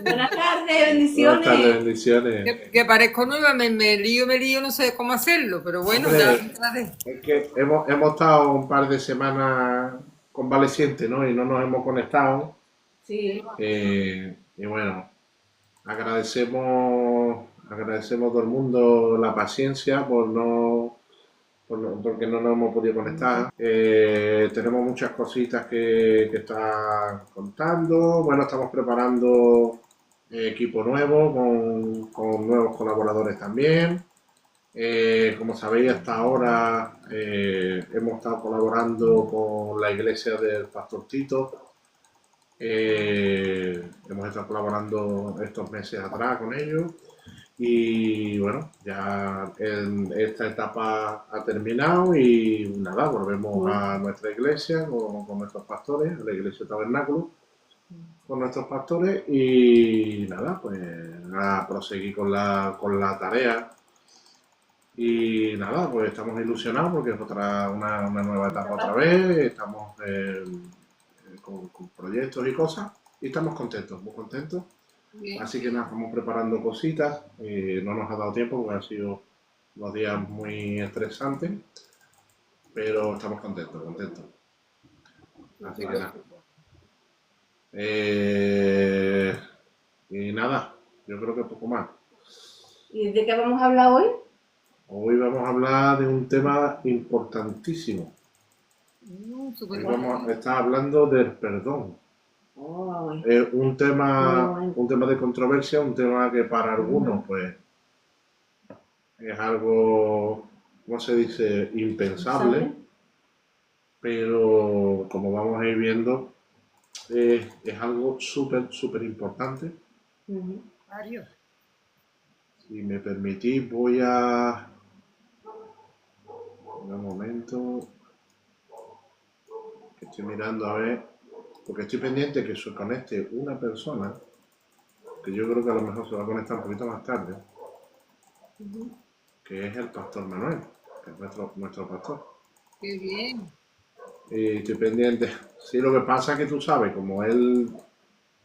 Buenas tardes, Buenas tardes, bendiciones. bendiciones. Que parezco nueva, me lío, no sé cómo hacerlo, pero bueno, ya Hombre, entraré. es que hemos estado un par de semanas convalecientes, ¿no? Y no nos hemos conectado. Sí, Y bueno, agradecemos a todo el mundo la paciencia porque no nos hemos podido conectar. Tenemos muchas cositas que estar contando. Bueno, estamos preparando equipo nuevo con nuevos colaboradores también. Como sabéis, hasta ahora hemos estado colaborando con la iglesia del Pastor Tito. Hemos estado colaborando estos meses atrás con ellos. Y bueno, ya esta etapa ha terminado y nada, volvemos a nuestra iglesia con nuestros pastores, a la iglesia tabernáculo, con nuestros pastores y nada, pues a proseguir con la tarea. Y nada, pues estamos ilusionados porque es una nueva etapa otra vez, estamos con proyectos y cosas y estamos contentos, muy contentos. Bien. Así que nada, estamos preparando cositas, no nos ha dado tiempo porque han sido unos días muy estresantes, pero estamos contentos, contentos. Así que nada. Eh, y nada, yo creo que poco más. ¿y de qué vamos a hablar hoy? Hoy vamos a hablar de un tema importantísimo. Súper Hoy ¿Cuál? vamos a estar hablando del perdón. Ay, Es un tema, bueno, un tema de controversia, un tema que para algunos pues es algo, ¿cómo se dice?, impensable, ¿sabe? pero como vamos a ir viendo, es algo súper, súper importante. Ujú. varios. Si me permitís, voy a... Un momento, que estoy mirando a ver, porque estoy pendiente que se conecte una persona, que yo creo que a lo mejor se va a conectar un poquito más tarde, que es el pastor Manuel, que es nuestro pastor. Qué bien. Y estoy pendiente. Sí, lo que pasa es que tú sabes, como él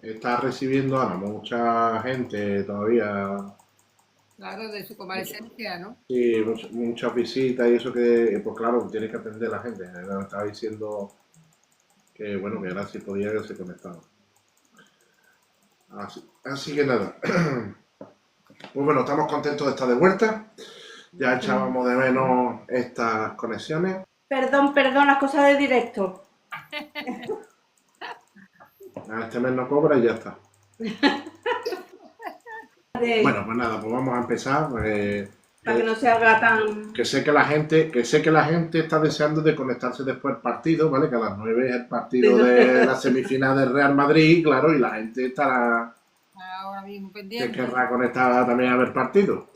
está recibiendo ahora mucha gente todavía, Claro, de su convalecencia, ¿no? sí, muchas visitas y eso que, pues claro, tiene que atender a la gente. Me estaba diciendo que, bueno, que ahora sí podía que se conectaba. Así que nada. Pues bueno, estamos contentos de estar de vuelta. Ya echábamos de menos estas conexiones. Perdón, perdón, las cosas de directo. Este mes no cobra y ya está. De- Bueno, pues nada, pues vamos a empezar. para que no se haga tan... Que sé que la gente está deseando de conectarse después del partido, ¿vale? Que a las 9 es el partido de la semifinal del Real Madrid, claro, y la gente estará Ahora mismo que pendiente. querrá conectar también a ver partido.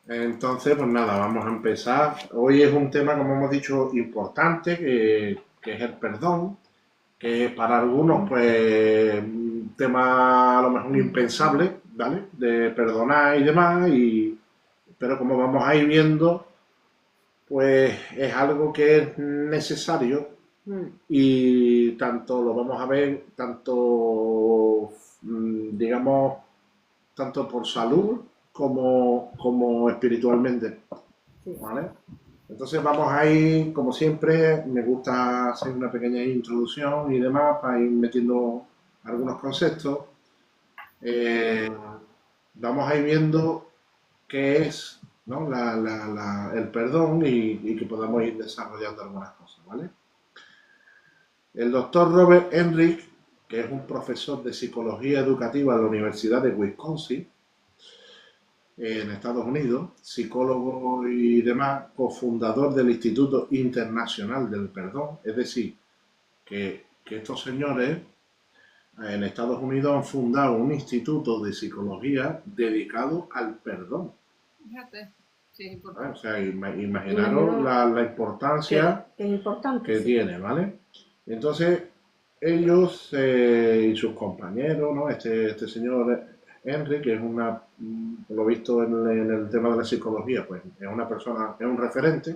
Entonces, pues nada, vamos a empezar. Hoy es un tema, como hemos dicho, importante, que es el perdón, que para algunos, pues, un tema a lo mejor impensable, ¿vale? De perdonar y demás, pero como vamos a ir viendo, pues es algo que es necesario y tanto lo vamos a ver, tanto, digamos, tanto por salud como espiritualmente, ¿vale? Entonces vamos a ir, como siempre, me gusta hacer una pequeña introducción y demás para ir metiendo algunos conceptos. Eh, Vamos a ir viendo qué es, ¿no?, el perdón y que podamos ir desarrollando algunas cosas, ¿vale? El doctor Robert Enright, que es un profesor de psicología educativa en la Universidad de Wisconsin, en Estados Unidos, psicólogo y demás, cofundador del Instituto Internacional del Perdón, es decir, que estos señores en Estados Unidos han fundado un instituto de psicología dedicado al perdón. Fíjate, sí, es ¿Vale? O importante. sea, imaginaros Imagino la que importancia es importante, que sí. tiene, ¿vale? Entonces, ellos y sus compañeros, ¿no? Este señor Henry, que es por lo visto en el tema de la psicología, pues es una persona, es un referente,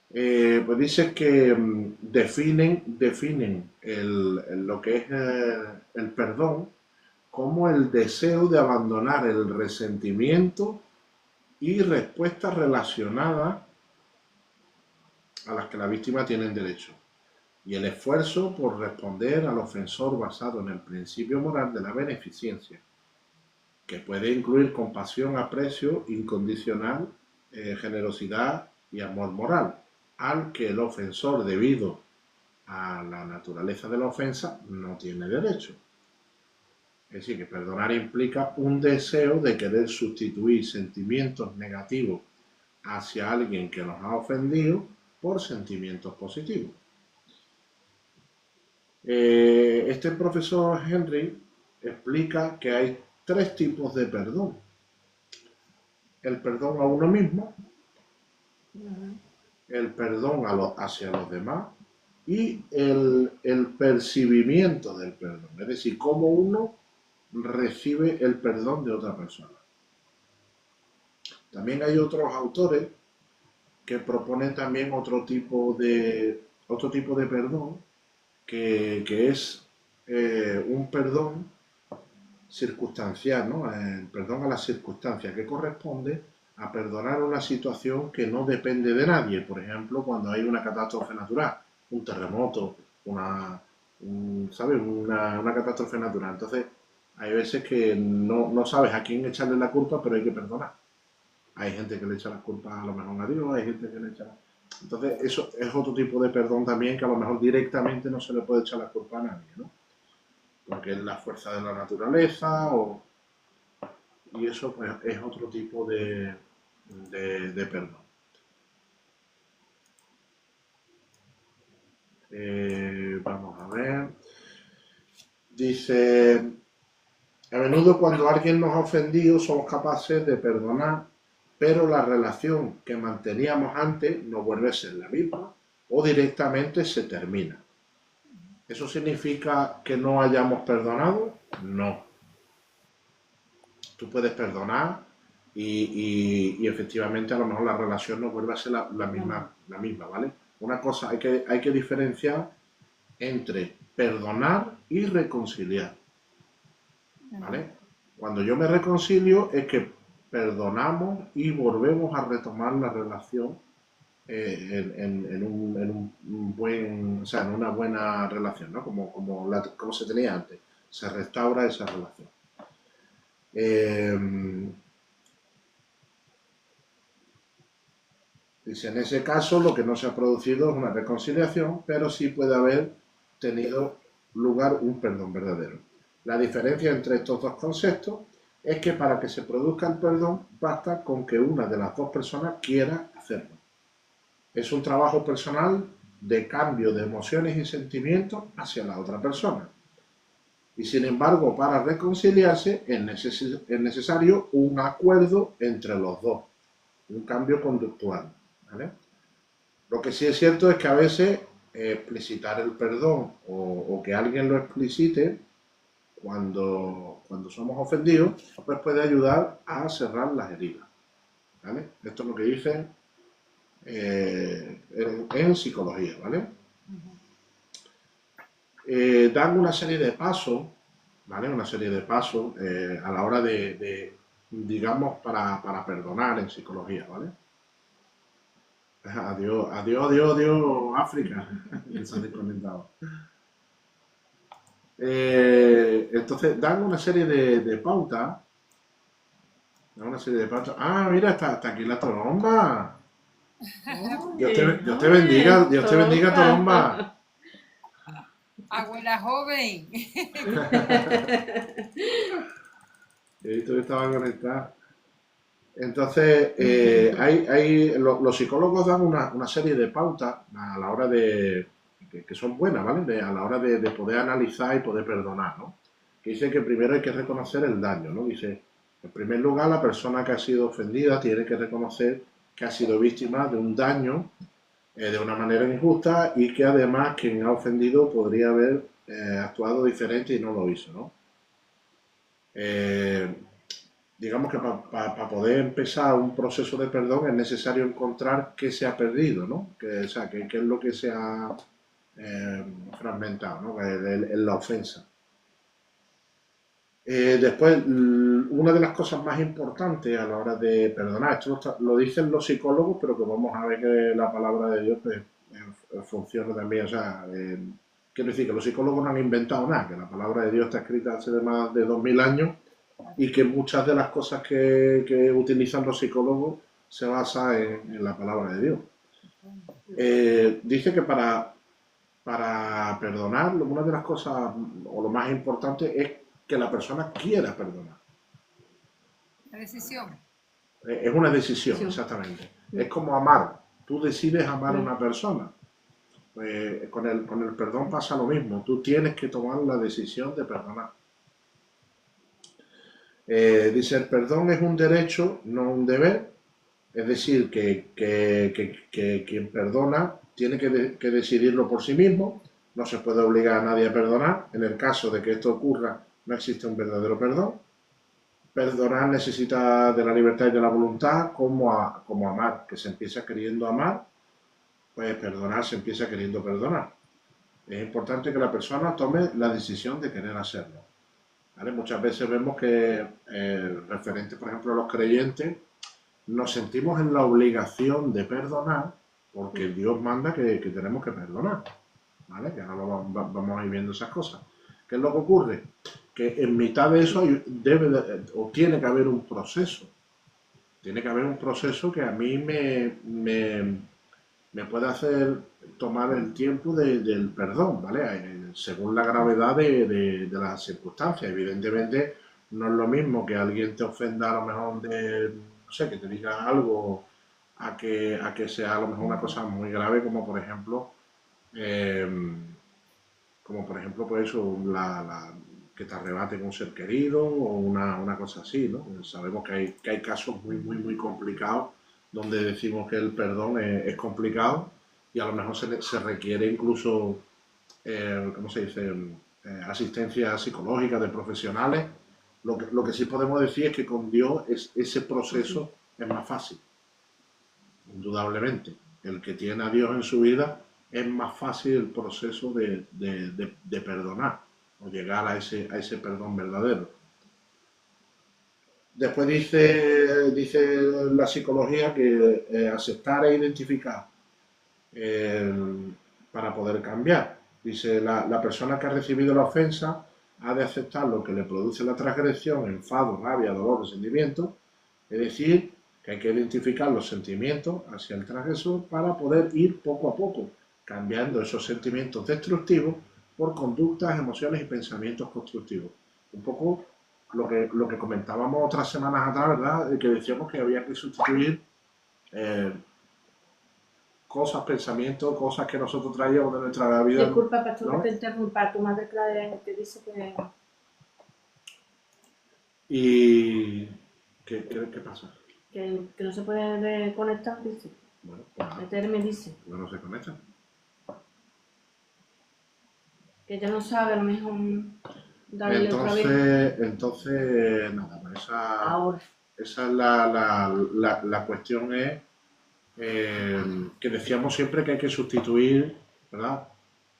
pues dice que definen lo que es el perdón como el deseo de abandonar el resentimiento y respuestas relacionadas a las que la víctima tiene derecho, y el esfuerzo por responder al ofensor basado en el principio moral de la beneficencia, que puede incluir compasión, aprecio incondicional, generosidad y amor moral, al que el ofensor, debido a la naturaleza de la ofensa, no tiene derecho. Es decir, que perdonar implica un deseo de querer sustituir sentimientos negativos hacia alguien que nos ha ofendido por sentimientos positivos. Este profesor Henry explica que hay 3 tipos de perdón. El perdón a uno mismo, el perdón hacia los demás y el percibimiento del perdón. Es decir, cómo uno recibe el perdón de otra persona. También hay otros autores que proponen también otro tipo de perdón, que es un perdón circunstancial, ¿no? El perdón a las circunstancias, que corresponde a perdonar una situación que no depende de nadie. Por ejemplo, cuando hay una catástrofe natural, un terremoto, ¿sabes? Una catástrofe natural. Entonces, hay veces que no sabes a quién echarle la culpa, pero hay que perdonar. Hay gente que le echa la culpa a lo mejor a Dios, hay gente que le echa... Entonces, eso es otro tipo de perdón también, que a lo mejor directamente no se le puede echar la culpa a nadie, ¿no? Porque es la fuerza de la naturaleza, y eso pues es otro tipo de perdón. Vamos a ver. Dice, a menudo cuando alguien nos ha ofendido somos capaces de perdonar, pero la relación que manteníamos antes no vuelve a ser la misma o directamente se termina. ¿Eso significa que no hayamos perdonado? No. Tú puedes perdonar y efectivamente a lo mejor la relación no vuelve a ser la misma, ¿vale? Una cosa, hay que diferenciar entre perdonar y reconciliar, ¿vale? Cuando yo me reconcilio es que perdonamos y volvemos a retomar la relación en una buena relación, ¿no? Como se tenía antes. Se restaura esa relación. Dice, en ese caso lo que no se ha producido es una reconciliación, pero sí puede haber tenido lugar un perdón verdadero. La diferencia entre estos dos conceptos es que para que se produzca el perdón basta con que una de las dos personas quiera hacerlo. Es un trabajo personal de cambio de emociones y sentimientos hacia la otra persona. Y sin embargo, para reconciliarse es necesario un acuerdo entre los dos, un cambio conductual, ¿vale? Lo que sí es cierto es que a veces explicitar el perdón o que alguien lo explicite cuando somos ofendidos, pues puede ayudar a cerrar las heridas, ¿vale? Esto es lo que dicen en psicología, ¿vale? Dan una serie de pasos, ¿vale? Una serie de pasos a la hora digamos, para perdonar en psicología, ¿vale? Adiós, adiós, adiós, adiós, África. Se han desconectado. Entonces, dan una serie de pautas. Dan una serie de pautas. Ah, mira, está aquí la Toromba. Dios te bendiga, Dios te bendiga, Toromba. Abuela joven. He visto que estaba conectada. Entonces, los psicólogos dan una serie de pautas a la hora que son buenas, ¿vale? A la hora de poder analizar y poder perdonar, ¿no? Que dice que primero hay que reconocer el daño, ¿no? Dice, en primer lugar, la persona que ha sido ofendida tiene que reconocer que ha sido víctima de un daño de una manera injusta y que además quien ha ofendido podría haber actuado diferente y no lo hizo, ¿no? Digamos que para poder empezar un proceso de perdón es necesario encontrar qué se ha perdido, ¿no? Qué es lo que se ha fragmentado, ¿no? En la ofensa. Después, una de las cosas más importantes a la hora de perdonar, esto lo dicen los psicólogos, pero que vamos a ver que la palabra de Dios pues, funciona también. O sea, quiero decir que los psicólogos no han inventado nada, que la palabra de Dios está escrita hace más de 2000 años y que muchas de las cosas que utilizan los psicólogos se basan en la palabra de Dios. Dice que para perdonar, una de las cosas o lo más importante es que la persona quiera perdonar. La decisión. Es una decisión, Sí. exactamente. Es como amar. Tú decides amar a una persona. Con el perdón pasa lo mismo. Tú tienes que tomar la decisión de perdonar. Dice, el perdón es un derecho, no un deber. Es decir, que quien perdona tiene que decidirlo por sí mismo. No se puede obligar a nadie a perdonar. En el caso de que esto ocurra, no existe un verdadero perdón. Perdonar necesita de la libertad y de la voluntad, como amar, que se empieza queriendo amar, pues perdonar se empieza queriendo perdonar. Es importante que la persona tome la decisión de querer hacerlo. ¿Vale? Muchas veces vemos que, referente, por ejemplo, a los creyentes, nos sentimos en la obligación de perdonar porque Dios manda que tenemos que perdonar. ¿Vale? Que ahora vamos a ir viendo esas cosas. ¿Qué es lo que ocurre? Que en mitad de eso o tiene que haber un proceso. Tiene que haber un proceso que a mí me puede hacer tomar el tiempo del perdón, ¿vale? Según la gravedad de las circunstancias. Evidentemente, no es lo mismo que alguien te ofenda a lo mejor no sé, que te diga algo a que sea a lo mejor una cosa muy grave, eh, como por ejemplo, pues eso, que te arrebaten un ser querido o una cosa así, ¿no? Sabemos que hay casos muy, muy, muy complicados donde decimos que el perdón es complicado y a lo mejor se requiere incluso, ¿cómo se dice?, asistencia psicológica de profesionales. Lo que sí podemos decir es que con Dios ese proceso es más fácil, indudablemente. El que tiene a Dios en su vida es más fácil el proceso de perdonar o llegar a ese perdón verdadero. Después dice la psicología que aceptar e identificar eh, para poder cambiar. Dice, la persona que ha recibido la ofensa ha de aceptar lo que le produce la transgresión, enfado, rabia, dolor, resentimiento. Es decir, que hay que identificar los sentimientos hacia el transgresor para poder ir poco a poco cambiando esos sentimientos destructivos por conductas, emociones y pensamientos constructivos. Un poco lo que comentábamos otras semanas atrás, ¿verdad? Que decíamos que había que sustituir cosas, pensamientos, cosas que nosotros traíamos de nuestra vida. Disculpa, pastor, ¿no? que te interrumpa. Tu madre te dice que... ¿Y qué pasa? Que no se puede conectar, dice. Bueno, pues nada, Meterme, dice. no se conecta. Que ella no sabe, a lo mejor darle otra vez. Entonces, nada, pues Ahora. esa es la cuestión es que decíamos siempre que hay que sustituir, ¿verdad?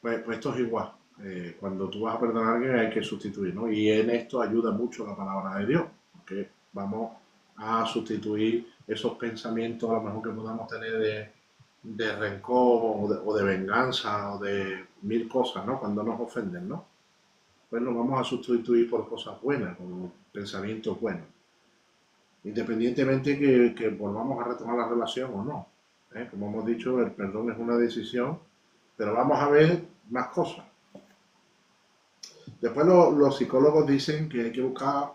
Pues esto es igual. Cuando tú vas a perdonar a alguien hay que sustituir, ¿no? Y en esto ayuda mucho la palabra de Dios, porque vamos a sustituir esos pensamientos a lo mejor que podamos tener de rencor o de venganza o de mil cosas, ¿no? Cuando nos ofenden, ¿no? Pues lo vamos a sustituir por cosas buenas, por pensamientos buenos. Independientemente que volvamos a retomar la relación o no. Como hemos dicho, el perdón es una decisión, pero vamos a ver más cosas. Después los psicólogos dicen que hay que buscar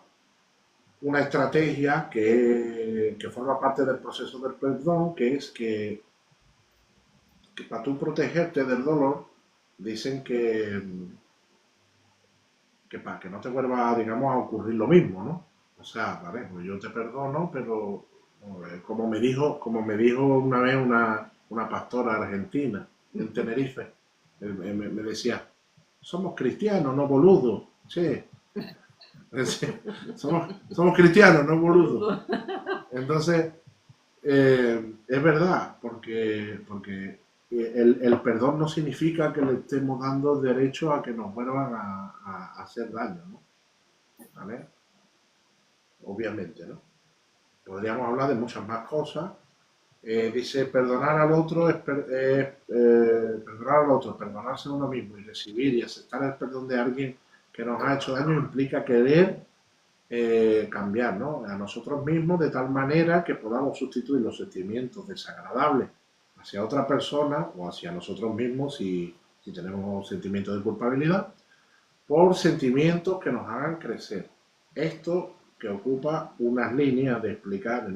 una estrategia que forma parte del proceso del perdón, que es que para tú protegerte del dolor, dicen que para que no te vuelva, digamos, a ocurrir lo mismo, ¿no? O sea, vale, pues yo te perdono, pero como me dijo una vez una pastora argentina en Tenerife, me decía, somos cristianos, no boludos, sí. Somos cristianos, no boludos. Entonces, es verdad, porque el perdón no significa que le estemos dando derecho a que nos vuelvan a hacer daño, ¿no? ¿vale? Obviamente, ¿no? Podríamos hablar de muchas más cosas. Dice, perdonar al otro es perdonar al otro, perdonarse a uno mismo y recibir y aceptar el perdón de alguien que nos ha hecho daño implica querer cambiar, ¿no? A nosotros mismos de tal manera que podamos sustituir los sentimientos desagradables hacia otra persona o hacia nosotros mismos si tenemos sentimientos de culpabilidad por sentimientos que nos hagan crecer. Esto que ocupa unas líneas de explicar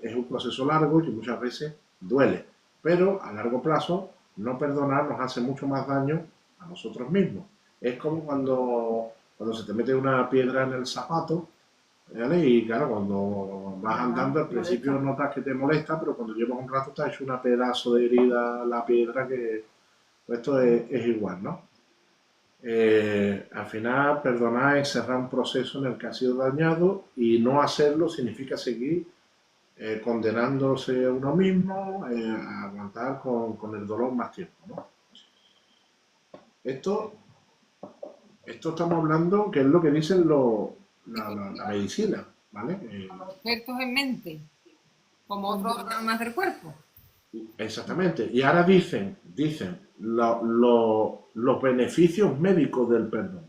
es un proceso largo y que muchas veces duele, pero a largo plazo no perdonar nos hace mucho más daño a nosotros mismos. Es como cuando se te mete una piedra en el zapato, ¿vale? Y claro, cuando vas andando al principio notas que te molesta, pero cuando llevas un rato te ha hecho una pedazo de herida la piedra que pues esto es igual, ¿no? Al final, perdonar es cerrar un proceso en el que ha sido dañado y no hacerlo significa seguir condenándose a uno mismo, a aguantar con el dolor más tiempo, ¿no? Esto estamos hablando que es lo que dicen la medicina, ¿vale? Los expertos en mente, como otro órgano más del cuerpo. Exactamente. Y ahora dicen los beneficios médicos del perdón.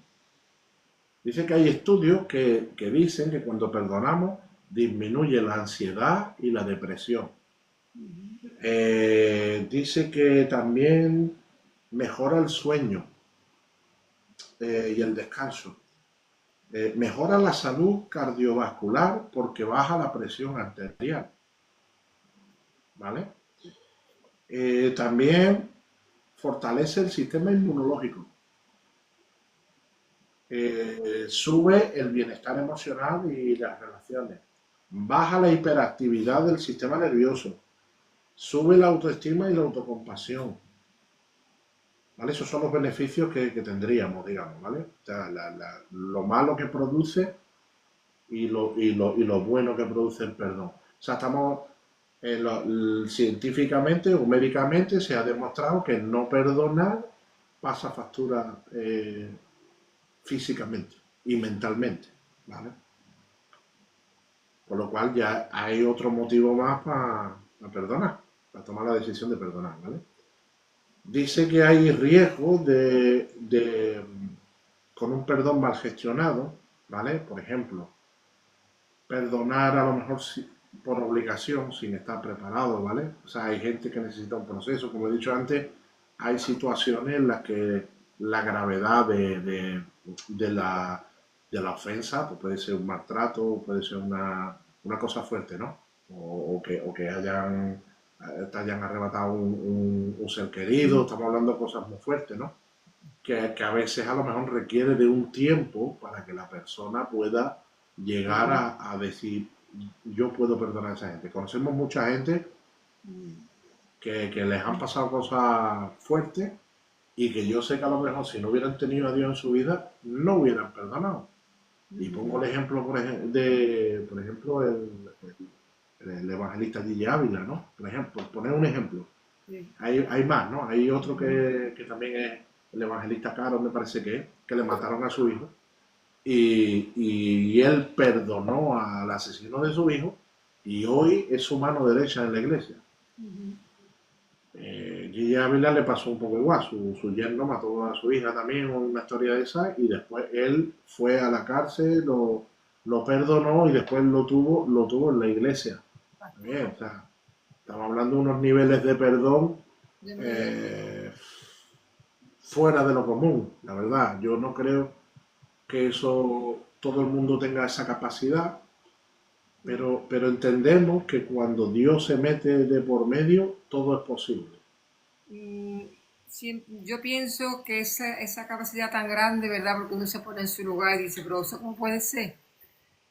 Dice que hay estudios que dicen que cuando perdonamos disminuye la ansiedad y la depresión. Dice que también mejora el sueño y el descanso. Mejora la salud cardiovascular porque baja la presión arterial. ¿Vale? También fortalece el sistema inmunológico. Sube el bienestar emocional y las relaciones. Baja la hiperactividad del sistema nervioso. Sube la autoestima y la autocompasión. ¿Vale? Esos son los beneficios que tendríamos, digamos, ¿vale? O sea, lo malo que produce y lo bueno que produce el perdón. O sea, estamos científicamente o médicamente se ha demostrado que no perdonar pasa factura físicamente y mentalmente, ¿vale? Con lo cual ya hay otro motivo más para perdonar, para tomar la decisión de perdonar, ¿vale? Dice que hay riesgo con un perdón mal gestionado, ¿vale? Por ejemplo, perdonar a lo mejor por obligación, sin estar preparado, ¿vale? O sea, hay gente que necesita un proceso, como he dicho antes, hay situaciones en las que la gravedad de la ofensa, pues puede ser un maltrato, puede ser una cosa fuerte, ¿no? O que te hayan arrebatado un ser querido, estamos hablando de cosas muy fuertes, ¿no? Que a veces a lo mejor requiere de un tiempo para que la persona pueda llegar a decir, yo puedo perdonar a esa gente. Conocemos mucha gente que les han pasado cosas fuertes y que yo sé que a lo mejor si no hubieran tenido a Dios en su vida, no hubieran perdonado. Y pongo el ejemplo, por ejemplo, el evangelista Gigi Ávila, ¿no? Por ejemplo, poner un ejemplo. Sí. Hay más, ¿no? Hay otro que también es el evangelista Caro, me parece que le mataron a su hijo. Y él perdonó al asesino de su hijo y hoy es su mano derecha en la iglesia. Gigi Ávila le pasó un poco igual, su yerno mató a su hija también, una historia de esa, y después él fue a la cárcel, lo perdonó y después lo tuvo en la iglesia. Bien, o sea, estamos hablando de unos niveles de perdón fuera de lo común, la verdad. Yo no creo que todo el mundo tenga esa capacidad, pero entendemos que cuando Dios se mete de por medio, todo es posible. Yo pienso que esa capacidad tan grande, ¿verdad? Porque uno se pone en su lugar y dice, pero ¿eso cómo puede ser?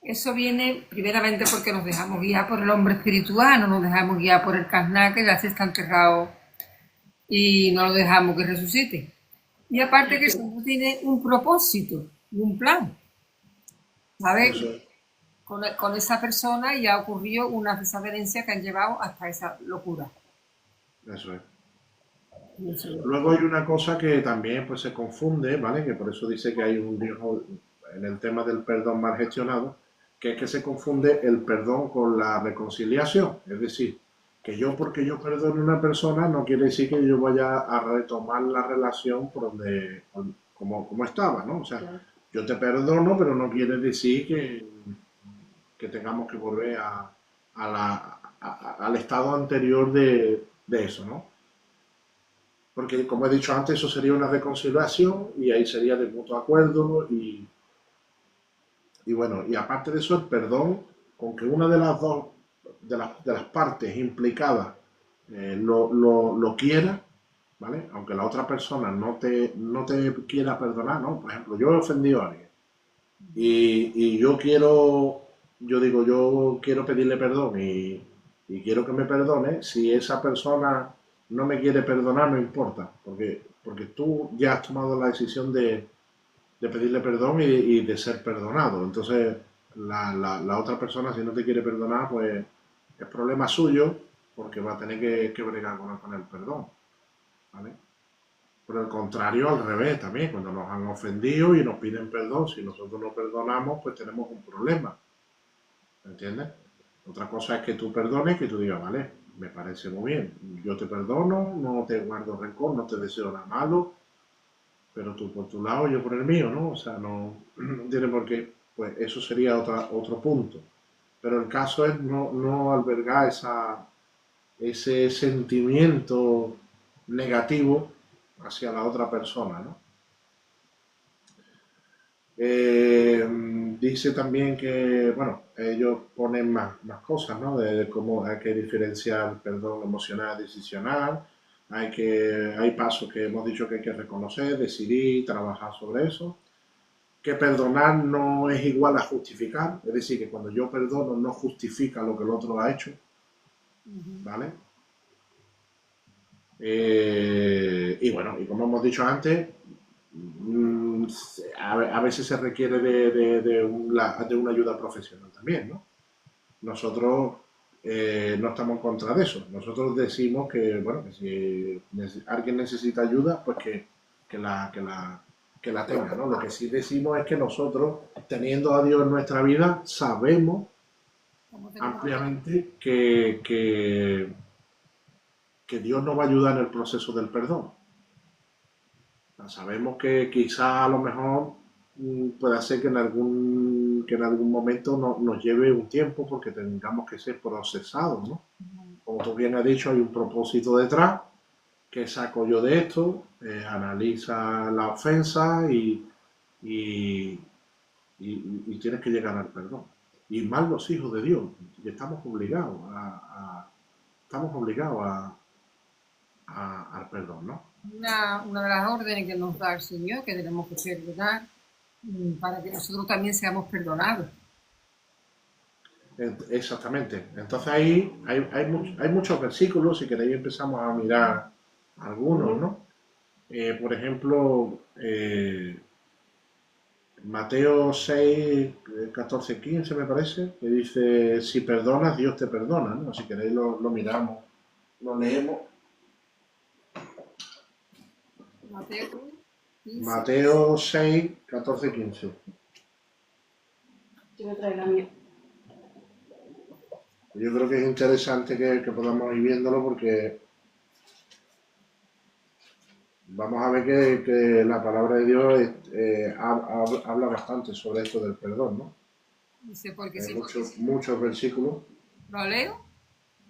Eso viene primeramente porque nos dejamos guiar por el hombre espiritual, no nos dejamos guiar por el carnal que ya se está enterrado y no lo dejamos que resucite. Y aparte que eso tiene un propósito y un plan. ¿Sabes? Con esa persona ya ocurrió unas desavenencias que han llevado hasta esa locura. Eso es. Luego hay una cosa que también pues se confunde, ¿vale? Que por eso dice que hay un Dios, en el tema del perdón mal gestionado, que es que se confunde el perdón con la reconciliación. Es decir, que yo porque yo perdone a una persona no quiere decir que yo vaya a retomar la relación por donde, como estaba, ¿no? O sea, Claro. yo te perdono, pero no quiere decir que tengamos que volver al estado anterior de eso, ¿no? Porque, como he dicho antes, eso sería una reconciliación y ahí sería de mutuo acuerdo y bueno, y aparte de eso, el perdón, con que una de las dos, de las partes implicadas lo quiera, ¿vale? Aunque la otra persona no te quiera perdonar, ¿no? Por ejemplo, yo he ofendido a alguien y yo digo, yo quiero pedirle perdón y quiero que me perdone. Si esa persona no me quiere perdonar, no importa, porque tú ya has tomado la decisión de pedirle perdón y de ser perdonado. Entonces, la otra persona, si no te quiere perdonar, pues es problema suyo, porque va a tener que bregar con el perdón, ¿vale? Por el contrario, al revés también, cuando nos han ofendido y nos piden perdón, si nosotros no perdonamos, pues tenemos un problema, ¿entiendes? Otra cosa es que tú perdones, que tú digas, vale, me parece muy bien, yo te perdono, no te guardo rencor, no te deseo nada malo, pero tú por tu lado, yo por el mío, ¿no? O sea, no tiene por qué, pues eso sería otro punto. Pero el caso es no albergar ese sentimiento negativo hacia la otra persona, ¿no? Dice también que, bueno, ellos ponen más cosas, ¿no? De cómo hay que diferenciar perdón emocional y decisional. Hay pasos que hemos dicho que hay que reconocer, decidir, trabajar sobre eso. Que perdonar no es igual a justificar, es decir, que cuando yo perdono no justifica lo que el otro ha hecho, ¿vale? Y bueno, y como hemos dicho antes, a veces se requiere de una ayuda profesional también, ¿no? Nosotros no estamos en contra de eso. Nosotros decimos que, bueno, que si alguien necesita ayuda, pues que la tenga, ¿no? Lo que sí decimos es que nosotros, teniendo a Dios en nuestra vida, sabemos ampliamente que Dios nos va a ayudar en el proceso del perdón. Sabemos que quizás a lo mejor puede ser que en algún momento nos lleve un tiempo porque tengamos que ser procesados, ¿no? Como tú bien has dicho, hay un propósito detrás. ¿Qué saco yo de esto? Analiza la ofensa y tienes que llegar al perdón. Y más los hijos de Dios, y estamos obligados al perdón, ¿no? Una de las órdenes que nos da el Señor, que tenemos que perdonar para que nosotros también seamos perdonados. Exactamente. Entonces ahí hay muchos versículos, si queréis empezamos a mirar algunos, ¿no? Por ejemplo, Mateo 6, 14, 15 me parece, que dice, si perdonas, Dios te perdona, ¿no? Si queréis lo miramos, lo leemos. Mateo 6, 14, 15. Yo voy a traer la mía. Yo creo que es interesante que podamos ir viéndolo porque vamos a ver que la palabra de Dios habla bastante sobre esto del perdón, ¿no? Dice, porque Hay si muchos versículos. ¿Lo leo?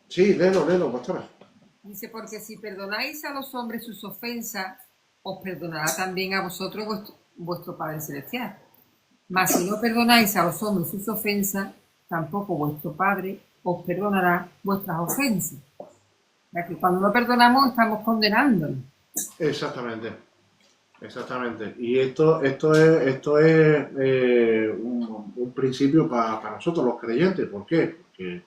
Sí, léelo, pastora. Dice, porque si perdonáis a los hombres sus ofensas, os perdonará también a vosotros vuestro Padre Celestial. Mas si no perdonáis a los hombres sus ofensas, tampoco vuestro Padre os perdonará vuestras ofensas. Ya que cuando no perdonamos estamos condenándonos. Exactamente. Y esto es un principio para nosotros los creyentes. ¿Por qué? Porque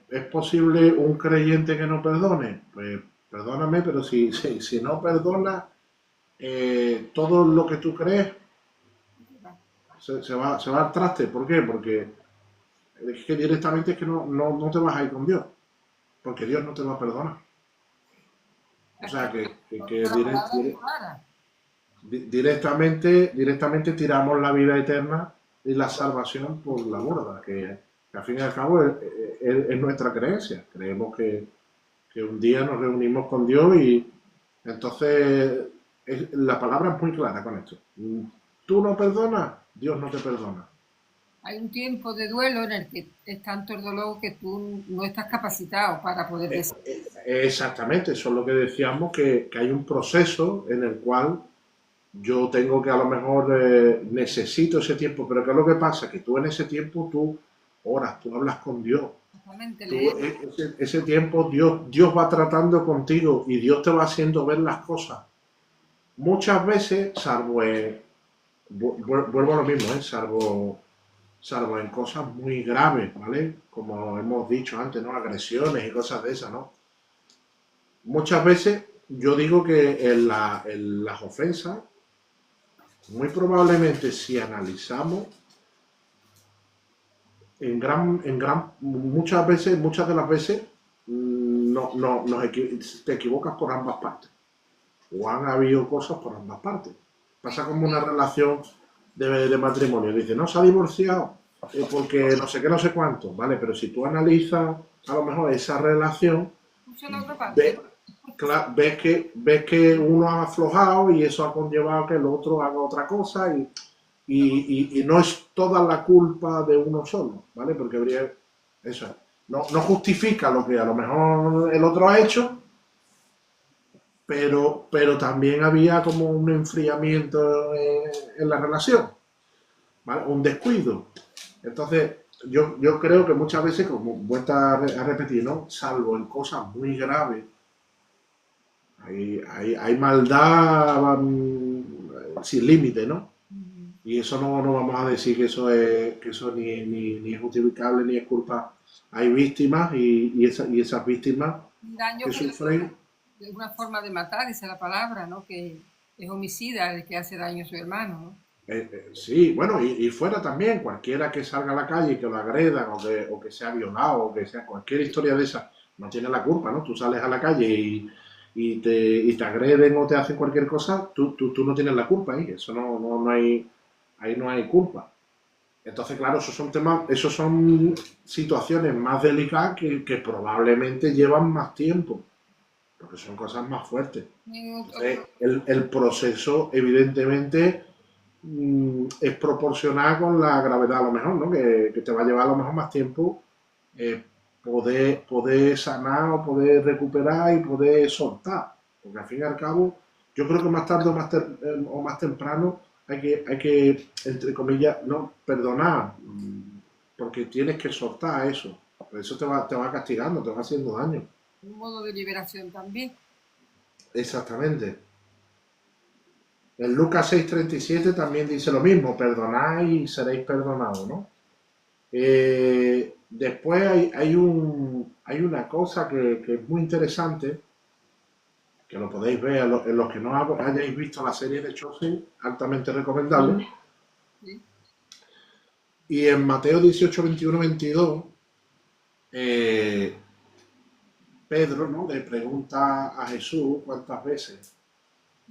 ¿es posible un creyente que no perdone? Pues perdóname, pero si no perdona, todo lo que tú crees se va al traste. ¿Por qué? Porque es que directamente es que no te vas a ir con Dios, porque Dios no te va a perdonar. O sea, que directamente tiramos la vida eterna y la salvación por la borda, que al fin y al cabo es nuestra creencia. Creemos que un día nos reunimos con Dios y entonces la palabra es muy clara con esto. Tú no perdonas, Dios no te perdona. Hay un tiempo de duelo en el que es tanto el dolor que tú no estás capacitado para poder decir. Exactamente, eso es lo que decíamos, que hay un proceso en el cual yo tengo que a lo mejor necesito ese tiempo, pero ¿qué es lo que pasa? Que tú en ese tiempo tú oras, tú hablas con Dios. Tú, ese tiempo Dios va tratando contigo y Dios te va haciendo ver las cosas. Muchas veces, salvo vuelvo a lo mismo, salvo en cosas muy graves, ¿vale? Como hemos dicho antes, ¿no? Agresiones y cosas de esas, ¿no? Muchas veces yo digo que en las ofensas, muy probablemente si analizamos, muchas de las veces, te equivocas por ambas partes. O han habido cosas por ambas partes. Pasa como una relación de matrimonio. Dice, no, se ha divorciado porque no sé qué, no sé cuánto, ¿vale? Pero si tú analizas a lo mejor esa relación, ves que uno ha aflojado y eso ha conllevado que el otro haga otra cosa y no es toda la culpa de uno solo, ¿vale? Porque habría eso. No justifica lo que a lo mejor el otro ha hecho, pero también había como un enfriamiento en la relación, ¿vale? Un descuido. Entonces, yo creo que muchas veces, como vuelta a repetir, ¿no? Salvo en cosas muy graves, hay maldad sin límite, ¿no? Y eso no vamos a decir que eso ni es justificable ni es culpa. Hay víctimas y esas víctimas que sufren. Es una forma de matar, dice la palabra, ¿no? Que es homicida el que hace daño a su hermano, ¿no? Sí, bueno, y fuera también, cualquiera que salga a la calle y que lo agredan o que sea violado o que sea cualquier historia de esa, no tiene la culpa, ¿no? Tú sales a la calle y te agreden o te hacen cualquier cosa, tú no tienes la culpa ahí, eso no hay, ahí no hay culpa. Entonces, claro, esos son situaciones más delicadas que probablemente llevan más tiempo, porque son cosas más fuertes. Entonces, el proceso, evidentemente, es proporcional con la gravedad a lo mejor, ¿no? Que te va a llevar a lo mejor más tiempo poder sanar o poder recuperar y poder soltar. Porque al fin y al cabo, yo creo que más tarde o más temprano hay que, entre comillas, no perdonar, porque tienes que soltar eso. Por eso te va castigando, te va haciendo daño. Un modo de liberación también. Exactamente. En Lucas 6:37 también dice lo mismo, perdonad y seréis perdonados, ¿no? Después hay una cosa que es muy interesante, que lo podéis ver en los que no hayáis visto la serie de Chosen, altamente recomendable. Sí. Y en Mateo 18, 21, 22, Pedro, ¿no?, le pregunta a Jesús cuántas veces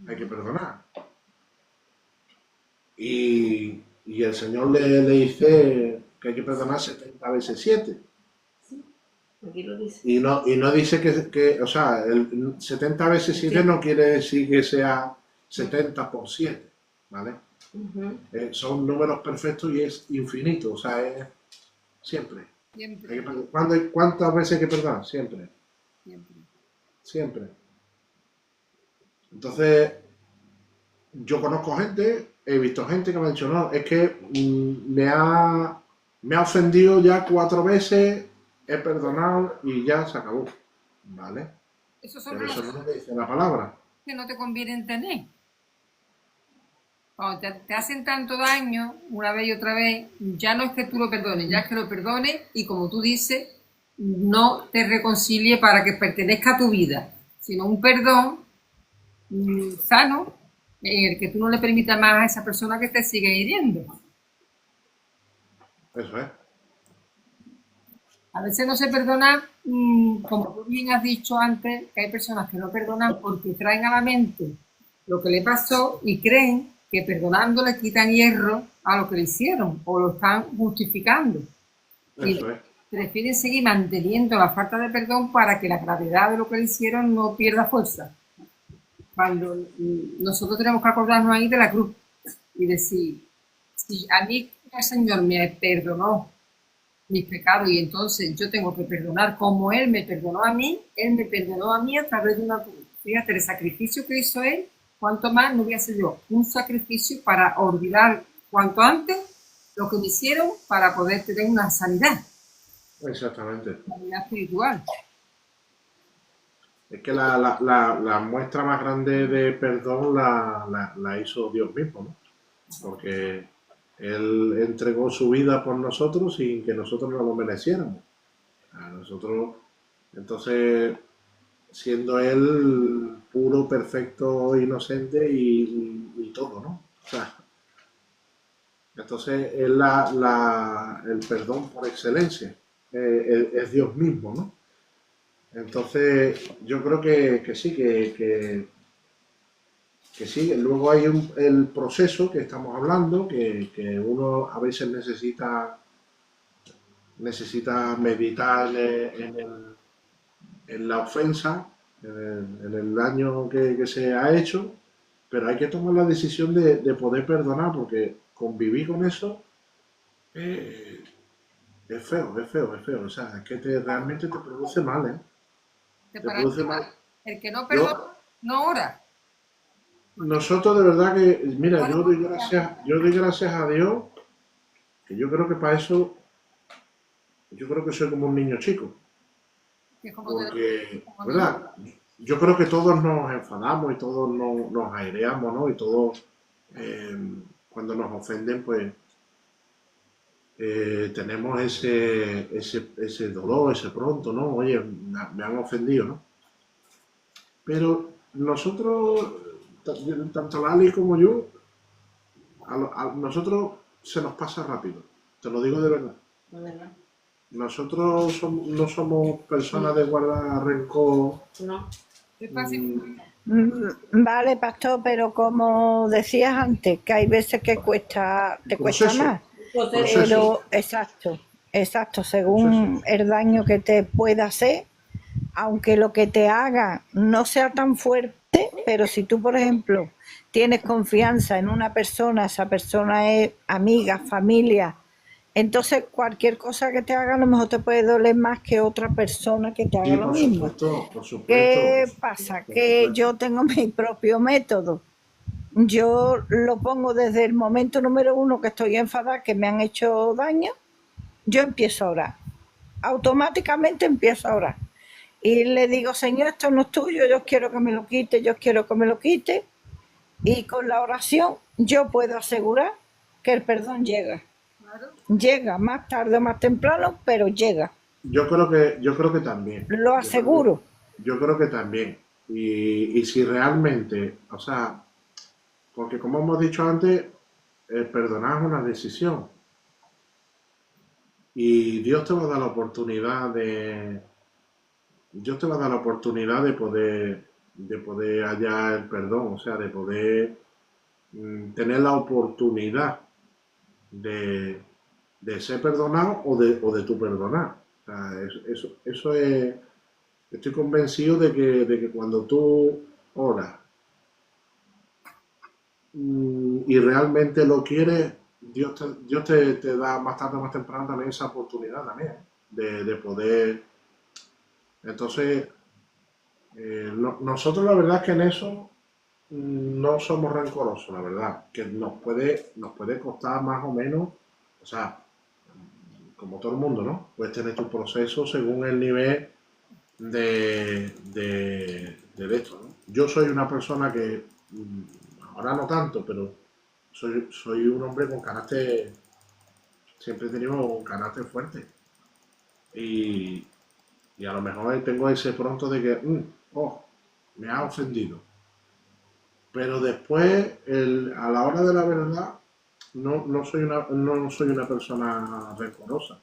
hay que perdonar. Y el Señor le dice que hay que perdonar 70 veces 7. Sí, aquí lo dice. Y no dice o sea, el 70 veces 7 sí. No quiere decir que sea 70 por 7, ¿vale? Son números perfectos y es infinito, o sea, es siempre. ¿Cuántas veces hay que perdonar? Siempre. Siempre. Entonces, yo conozco gente, he visto gente que me ha dicho, no, es que me ha ofendido ya 4 veces, he perdonado y ya se acabó, ¿vale? Pero eso no es lo que dice la palabra. Que no te conviene tener. Cuando te hacen tanto daño una vez y otra vez, ya no es que tú lo perdones, ya es que lo perdones y como tú dices, no te reconcilie para que pertenezca a tu vida, sino un perdón sano, en el que tú no le permitas más a esa persona que te sigue hiriendo. Eso es. A veces no se perdona, como tú bien has dicho antes, que hay personas que no perdonan porque traen a la mente lo que le pasó y creen que perdonando le quitan hierro a lo que le hicieron o lo están justificando. Y Eso es. prefieren seguir manteniendo la falta de perdón para que la gravedad de lo que le hicieron no pierda fuerza. Cuando nosotros tenemos que acordarnos ahí de la cruz y decir, si a mí el Señor me perdonó mis pecados y entonces yo tengo que perdonar como Él me perdonó a mí, Él me perdonó a mí a través de una cruz. Fíjate, el sacrificio que hizo Él, cuanto más no voy a hacer yo un sacrificio para olvidar cuanto antes lo que me hicieron para poder tener una sanidad. Exactamente. Sanidad espiritual. Es que la muestra más grande de perdón la hizo Dios mismo, ¿no? Porque Él entregó su vida por nosotros sin que nosotros no lo mereciéramos. A nosotros, entonces, siendo Él puro, perfecto, inocente y todo, ¿no? O sea, entonces es el perdón por excelencia, es Dios mismo, ¿no? Entonces, yo creo que sí, que sí. Luego hay el proceso que estamos hablando, que uno a veces necesita meditar en la ofensa, en el daño que se ha hecho, pero hay que tomar la decisión de poder perdonar, porque convivir con eso eh, es feo, es feo, es feo. O sea, es que realmente te produce mal, ¿eh? Te produce mal. El que no perdona, Yo, no ora. nosotros de verdad que, mira, yo doy gracias a Dios, que yo creo que para eso, yo creo que soy como un niño chico, porque, ¿verdad? Yo creo que todos nos enfadamos y todos nos aireamos, ¿no? Y todos, eh, cuando nos ofenden, pues tenemos ese dolor, ese pronto, ¿no? Oye, me han ofendido, ¿no? Pero nosotros, tanto Lali como yo, a nosotros se nos pasa rápido, te lo digo de verdad. De verdad. Nosotros no somos personas de guardar rencor. No. Vale, pastor, pero como decías antes, que hay veces que te cuesta más. Pero exacto, según el daño que te pueda hacer, aunque lo que te haga no sea tan fuerte, pero si tú, por ejemplo, tienes confianza en una persona, esa persona es amiga, familia, entonces cualquier cosa que te haga a lo mejor te puede doler más que otra persona que te haga lo mismo. Por supuesto. ¿Qué pasa? Que yo tengo mi propio método. Yo lo pongo desde el momento número 1 que estoy enfadada, que me han hecho daño, yo empiezo a orar. Automáticamente empiezo a orar. Y le digo, Señor, esto no es tuyo, yo quiero que me lo quite, yo quiero que me lo quite. Y con la oración yo puedo asegurar que el perdón llega. Llega más tarde o más temprano, pero llega. Yo creo que también. Lo aseguro. Yo creo que también. Y si realmente, o sea, porque como hemos dicho antes, perdonar es una decisión. Y Dios te va a dar la oportunidad de poder hallar el perdón, o sea, de poder tener la oportunidad de ser perdonado o de tu perdonar. O sea, eso es. Estoy convencido de que cuando tú oras y realmente lo quieres, Dios te da más tarde o más temprano también esa oportunidad también de poder. Entonces, nosotros la verdad es que en eso no somos rencorosos, la verdad, que nos puede costar más o menos, o sea, como todo el mundo, ¿no? Puedes tener tu proceso según el nivel de esto, ¿no? Yo soy una persona que, ahora no tanto, pero soy un hombre con carácter, siempre he tenido un carácter fuerte. Y a lo mejor tengo ese pronto de que, me ha ofendido. Pero después, a la hora de la verdad, no soy una persona rencorosa.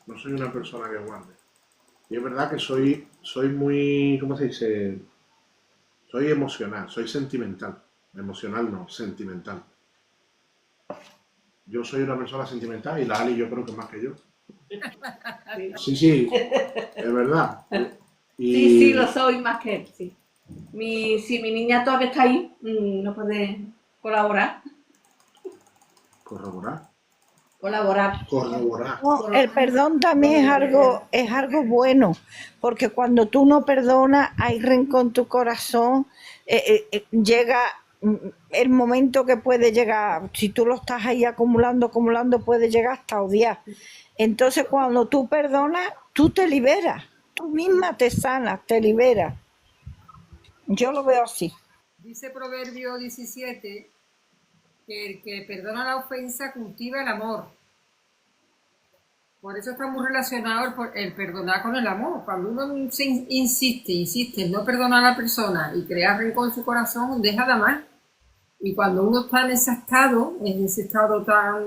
No soy una persona que guarde. Y es verdad que soy muy, ¿cómo se dice? Soy emocional, soy sentimental. Emocional no, sentimental. Yo soy una persona sentimental y la Ali yo creo que más que yo. Sí, sí, es verdad. Sí, lo soy más que él, sí. Si mi niña todavía está ahí, no puede colaborar. Corroborar. No, el perdón también es algo bueno, porque cuando tú no perdonas, hay rencor en tu corazón, llega el momento que puede llegar, si tú lo estás ahí acumulando, puede llegar hasta odiar. Entonces, cuando tú perdonas, tú te liberas, tú misma te sanas, te liberas. Yo lo veo así. Dice Proverbio 17 que el que perdona la ofensa cultiva el amor. Por eso está muy relacionado el perdonar con el amor. Cuando uno insiste en no perdonar a la persona y crea rencor en su corazón, deja de amar. Y cuando uno está en ese estado tan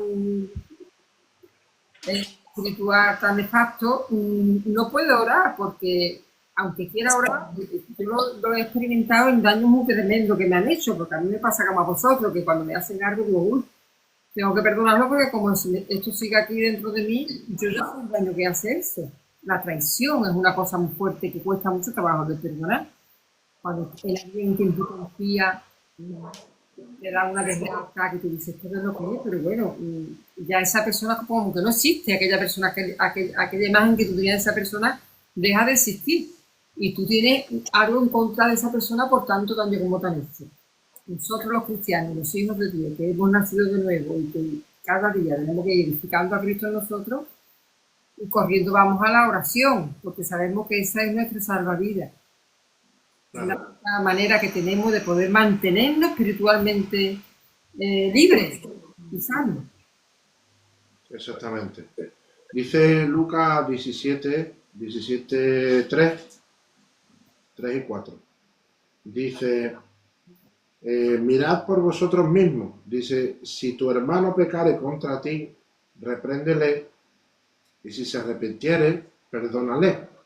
espiritual, tan nefasto, no puede orar, porque aunque quiera orar, yo lo he experimentado en daños muy tremendos que me han hecho, porque a mí me pasa como a vosotros, que cuando me hacen algo digo, uy, tengo que perdonarlo, porque como esto sigue aquí dentro de mí, yo ya sé el daño que hace eso. La traición es una cosa muy fuerte que cuesta mucho trabajo de perdonar. Cuando el alguien que tú confías te da una deslealtad que tú dices, esto no es lo que es, pero bueno, ya esa persona como que no existe, aquella persona, aquella imagen que tú tenías de esa persona deja de existir. Y tú tienes algo en contra de esa persona por tanto daño como te han hecho. Nosotros los cristianos, los hijos de Dios, que hemos nacido de nuevo y que cada día tenemos que ir edificando a Cristo en nosotros, y corriendo vamos a la oración, porque sabemos que esa es nuestra salvavidas. Claro. Es la manera que tenemos de poder mantenernos espiritualmente libres y sanos. Exactamente. Dice Lucas 17, 3 y 4. Dice... mirad por vosotros mismos, dice, si tu hermano pecare contra ti, repréndele, y si se arrepintiere, perdónale.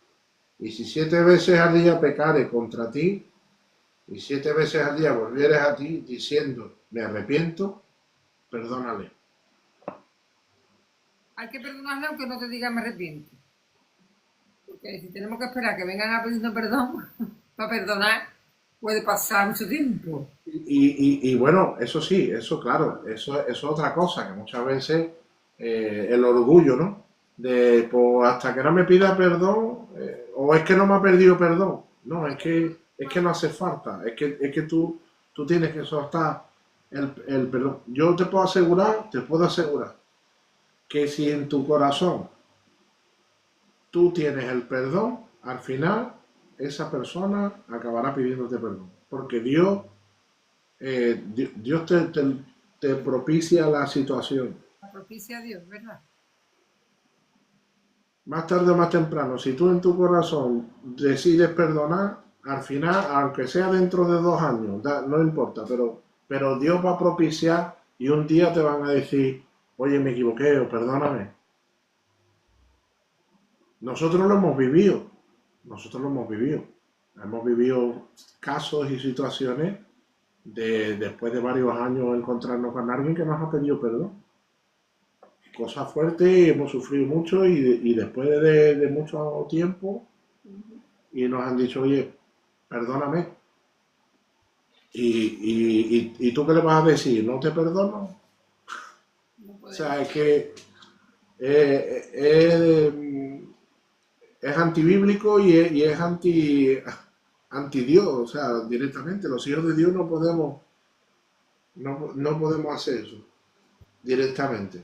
Y si 7 veces al día pecare contra ti, y 7 veces al día volvieres a ti, diciendo, me arrepiento, perdónale. Hay que perdonarle aunque no te diga me arrepiento. Porque si tenemos que esperar que vengan a pedirnos perdón para perdonar, puede pasar mucho tiempo. Y bueno, eso sí, eso claro, eso es otra cosa, que muchas veces el orgullo, ¿no? De, pues hasta que no me pida perdón, o es que no me ha pedido perdón. No, es que no hace falta, es que tú tienes que soltar el perdón. Yo te puedo asegurar que si en tu corazón tú tienes el perdón, al final esa persona acabará pidiéndote perdón. Porque Dios te propicia la situación. La propicia a Dios, ¿verdad? Más tarde o más temprano, si tú en tu corazón decides perdonar, al final, aunque sea dentro de 2 años, no importa, pero Dios va a propiciar y un día te van a decir, oye, me equivoqué o perdóname. Nosotros lo hemos vivido. Hemos vivido casos y situaciones después de varios años encontrarnos con alguien que nos ha pedido perdón. Cosas fuertes, hemos sufrido mucho y después de mucho tiempo y nos han dicho, oye, perdóname. ¿Y tú qué le vas a decir? ¿No te perdono? No, o sea, es que es antibíblico y es anti Dios, o sea, directamente. Los hijos de Dios no podemos hacer eso directamente.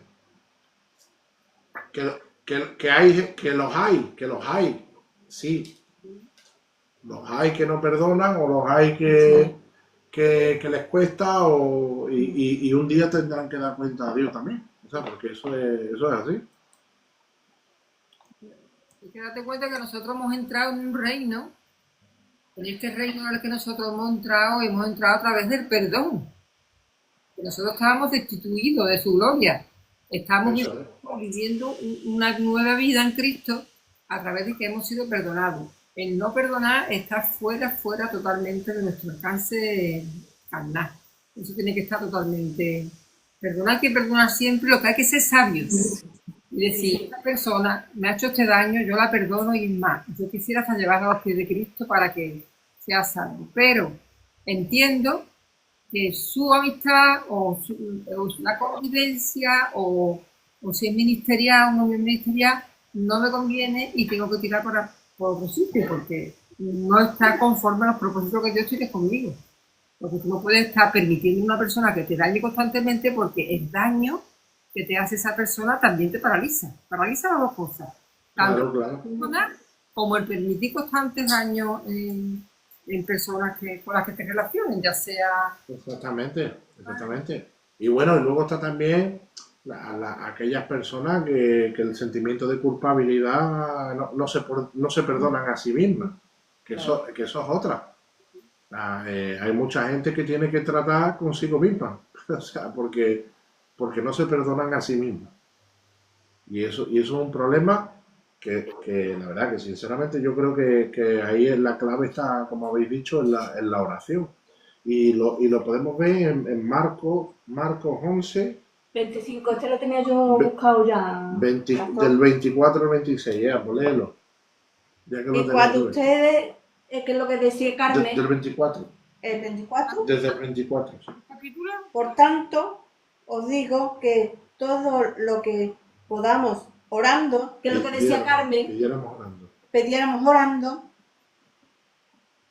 Que los hay, sí. Los hay que no perdonan o los hay que les cuesta y un día tendrán que dar cuenta a Dios también. O sea, porque eso es así. Hay que darte cuenta que nosotros hemos entrado en un reino. En este reino en el que nosotros hemos entrado a través del perdón. Que nosotros estábamos destituidos de su gloria. Estamos viviendo una nueva vida en Cristo a través de que hemos sido perdonados. El no perdonar está fuera totalmente de nuestro alcance carnal. Eso tiene que estar totalmente... Perdonar, que perdonar siempre, lo que hay que ser sabios. Y decir, esta persona me ha hecho este daño, yo la perdono y más. Yo quisiera hasta llevarla a los pies de Cristo para que sea salvo. Pero entiendo que su amistad o la convivencia o si es ministerial o no es ministerial, no me conviene y tengo que tirar por otro sitio porque no está conforme a los propósitos que Dios tiene conmigo. Porque tú no puedes estar permitiendo a una persona que te dañe constantemente porque el daño que te hace esa persona también te paraliza. Paraliza las dos cosas. Tanto Claro. como el permitir constantes daños en personas con las que te relacionen, ya sea... Exactamente. Y bueno, y luego está también aquellas personas que el sentimiento de culpabilidad no se perdonan a sí mismas, que eso es otra. Hay mucha gente que tiene que tratar consigo misma, o sea, porque no se perdonan a sí mismas. Y eso es un problema que la verdad que sinceramente yo creo que ahí la clave está, como habéis dicho, en la oración. Y lo podemos ver en Marcos 11, 25, este lo tenía yo buscado ya. del 24 al 26, pues léelo. Ya que lo Y tenéis cuando tú. ustedes, que es lo que decía Carmen, Del 24. el 24, Desde el 24, sí. ¿Capítulo? por tanto, os digo que todo lo que podamos orando, que es lo que decía Carmen, pidiéramos orando,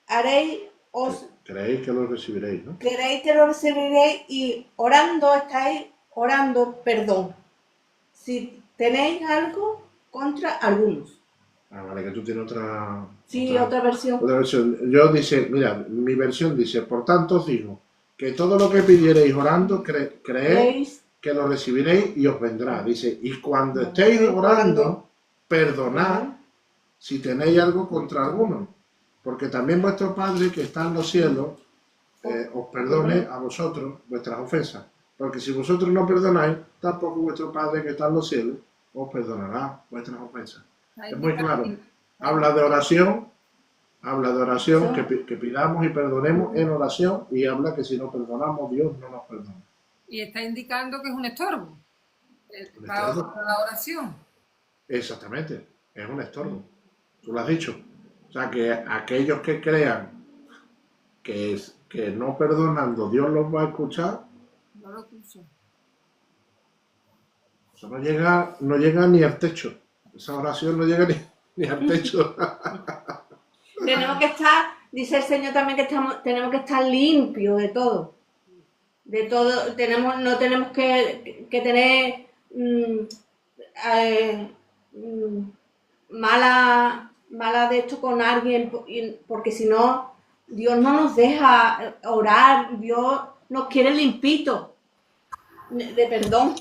haréis, os Creéis que lo recibiréis, ¿no? creéis que lo recibiréis y orando estáis orando perdón. Si tenéis algo contra algunos. Vale, que tú tienes otra... Sí, otra versión. Otra versión. Yo dice, mira, mi versión dice, por tanto os digo, que todo lo que pidiereis orando, creéis que lo recibiréis y os vendrá. Dice, y cuando estéis orando, perdonad si tenéis algo contra alguno. Porque también vuestro Padre que está en los cielos os perdone a vosotros vuestras ofensas. Porque si vosotros no perdonáis, tampoco vuestro Padre que está en los cielos os perdonará vuestras ofensas. Es muy claro. Habla de oración, que pidamos y perdonemos en oración, y habla que si no perdonamos, Dios no nos perdona. Y está indicando que es un estorbo. Para la oración. Exactamente, es un estorbo. Tú lo has dicho. O sea, que aquellos que crean que no perdonando Dios los va a escuchar, No lo escucho. eso no llega ni al techo. Esa oración no llega ni al techo. Tenemos que estar, dice el Señor también que tenemos que estar limpios de todo. De todo, no tenemos que tener mala de esto con alguien, porque si no, Dios no nos deja orar, Dios nos quiere limpitos de perdón.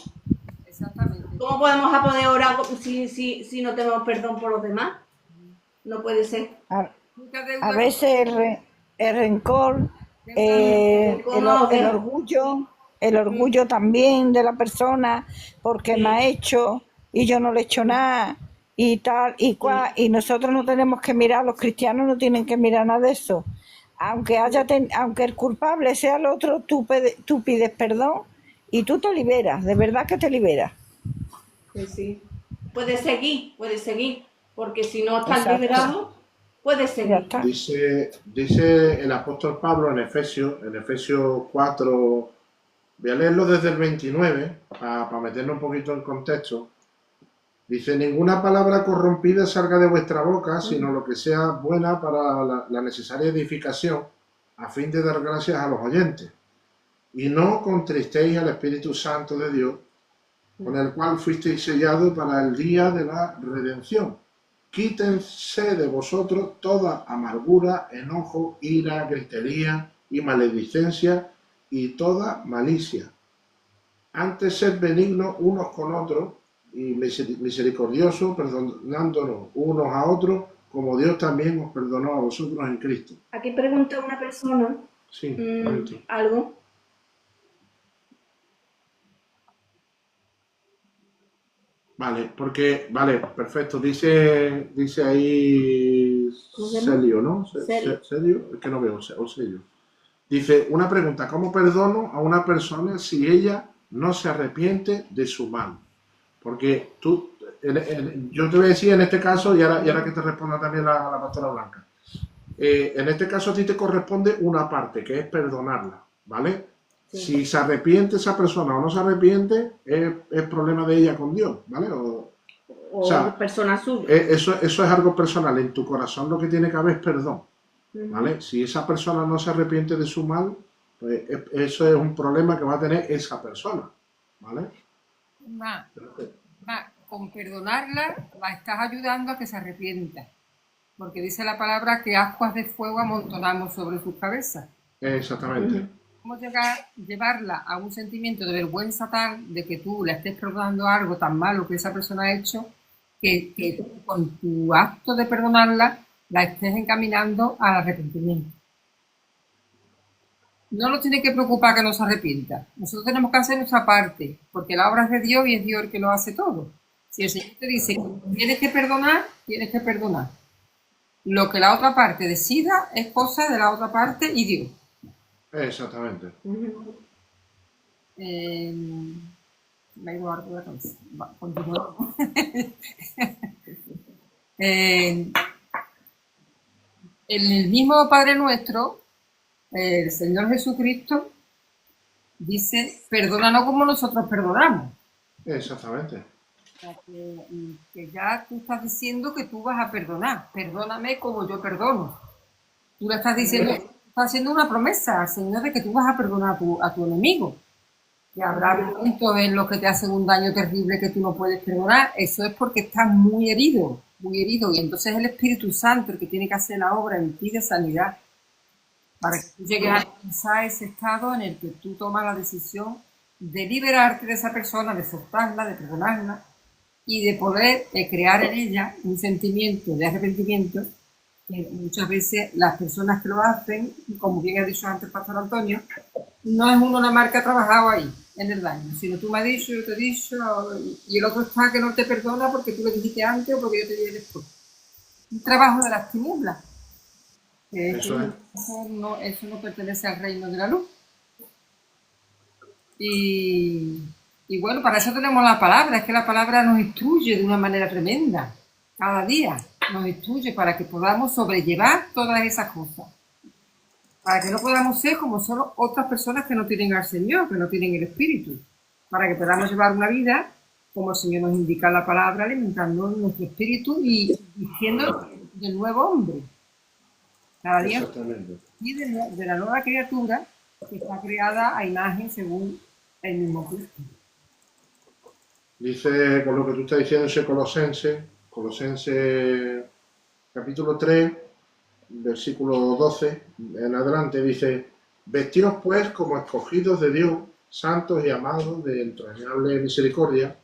Exactamente. ¿Cómo podemos poder orar si no tenemos perdón por los demás? No puede ser. A veces el rencor, el orgullo también de la persona, porque me ha hecho y yo no le he hecho nada y tal y cual, y nosotros no tenemos que mirar, los cristianos no tienen que mirar nada de eso. Aunque el culpable sea el otro, tú pides perdón y tú te liberas, de verdad que te liberas. Pues sí. Puedes seguir, porque si no estás liberado, puedes seguir. Dice el apóstol Pablo en Efesios 4, voy a leerlo desde el 29, para meternos un poquito en contexto. Dice, ninguna palabra corrompida salga de vuestra boca, sino lo que sea buena para la necesaria edificación, a fin de dar gracias a los oyentes. Y no contristéis al Espíritu Santo de Dios, con el cual fuisteis sellados para el día de la redención. Quítense de vosotros toda amargura, enojo, ira, gritería y maledicencia y toda malicia. Antes sed benignos unos con otros y misericordiosos, perdonándonos unos a otros, como Dios también os perdonó a vosotros en Cristo. Aquí pregunta una persona algo. Vale, perfecto. Dice ahí Celio, ¿no? Celio, es que no veo, o Celio. Dice, una pregunta, ¿cómo perdono a una persona si ella no se arrepiente de su mal? Porque tú, yo te voy a decir en este caso, y ahora que te responda también la pastora Blanca, en este caso a ti te corresponde una parte, que es perdonarla, ¿vale? Sí. Si se arrepiente esa persona o no se arrepiente, es problema de ella con Dios, ¿vale? O sea, persona suya. Eso es algo personal. En tu corazón lo que tiene que haber es perdón, ¿vale? Si esa persona no se arrepiente de su mal, pues eso es un problema que va a tener esa persona, ¿vale? Con perdonarla la estás ayudando a que se arrepienta. Porque dice la palabra que ascuas de fuego amontonamos sobre sus cabezas. Exactamente. ¿Cómo llevarla a un sentimiento de vergüenza tal de que tú le estés perdonando algo tan malo que esa persona ha hecho, que tú, con tu acto de perdonarla la estés encaminando al arrepentimiento? No nos tiene que preocupar que no se arrepienta. Nosotros tenemos que hacer nuestra parte, porque la obra es de Dios y es Dios el que lo hace todo. Si el Señor te dice que tienes que perdonar, tienes que perdonar. Lo que la otra parte decida es cosa de la otra parte y Dios. Exactamente. Me ha ido algo de la cabeza. Continuamos. En el mismo Padre Nuestro, el Señor Jesucristo dice, perdónanos como nosotros perdonamos. Exactamente. Que ya tú estás diciendo que tú vas a perdonar. Perdóname como yo perdono. Tú le estás diciendo, estás haciendo una promesa al Señor de que tú vas a perdonar a tu enemigo. Y habrá momentos en los que te hacen un daño terrible que tú no puedes perdonar. Eso es porque estás muy herido. Y entonces es el Espíritu Santo el que tiene que hacer la obra en ti de sanidad, para que tú llegues a alcanzar ese estado en el que tú tomas la decisión de liberarte de esa persona, de soltarla, de perdonarla y de poder crear en ella un sentimiento de arrepentimiento que muchas veces las personas que lo hacen, como bien ha dicho antes el pastor Antonio, no es uno nada más que ha trabajado ahí en el daño, sino tú me has dicho, yo te he dicho, y el otro está que no te perdona porque tú le dijiste antes o porque yo te dije después. Un trabajo de las tinieblas. Eso no pertenece al reino de la luz. Y bueno, para eso tenemos la palabra, es que la palabra nos instruye de una manera tremenda, cada día nos instruye para que podamos sobrellevar todas esas cosas, para que no podamos ser como son otras personas que no tienen al Señor, que no tienen el Espíritu, para que podamos llevar una vida como el Señor nos indica en la palabra, alimentando nuestro espíritu y siendo del nuevo hombre, cada día, y de la nueva criatura que está creada a imagen según el mismo Cristo. Dice, con lo que tú estás diciendo, ese Colosenses capítulo 3, versículo 12 en adelante, dice, vestidos pues como escogidos de Dios, santos y amados, de entrañable misericordia,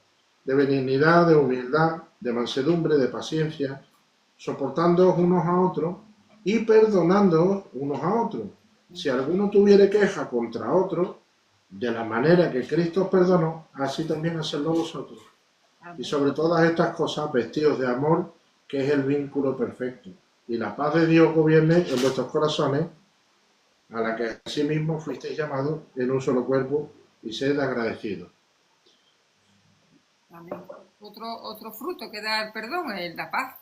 de benignidad, de humildad, de mansedumbre, de paciencia, soportándoos unos a otros y perdonándoos unos a otros. Si alguno tuviere queja contra otro, de la manera que Cristo os perdonó, así también hacedlo vosotros. Y sobre todas estas cosas, vestidos de amor, que es el vínculo perfecto. Y la paz de Dios gobierne en vuestros corazones, a la que asimismo fuisteis llamados en un solo cuerpo, y sed agradecidos. Amén. Otro fruto que da el perdón es la paz.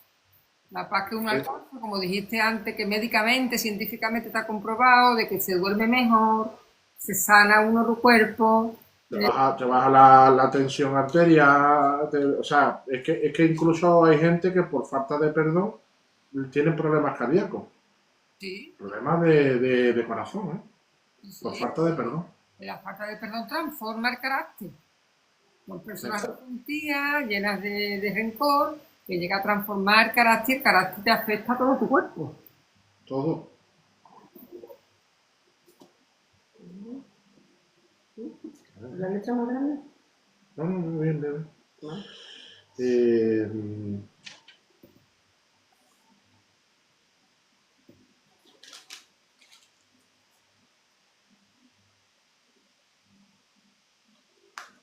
La paz que uno alcanza, como dijiste antes, que médicamente, científicamente está comprobado, de que se duerme mejor, se sana uno el cuerpo. Te baja la tensión arterial, o sea, es que incluso hay gente que por falta de perdón tienen problemas cardíacos. Sí. Problemas de corazón, ¿eh? Sí. Por falta de perdón. La falta de perdón transforma el carácter. Son personas resentidas, llenas de rencor, que llega a transformar el carácter te afecta a todo tu cuerpo. Todo. ¿La letra más grande? No, bien. ¿No?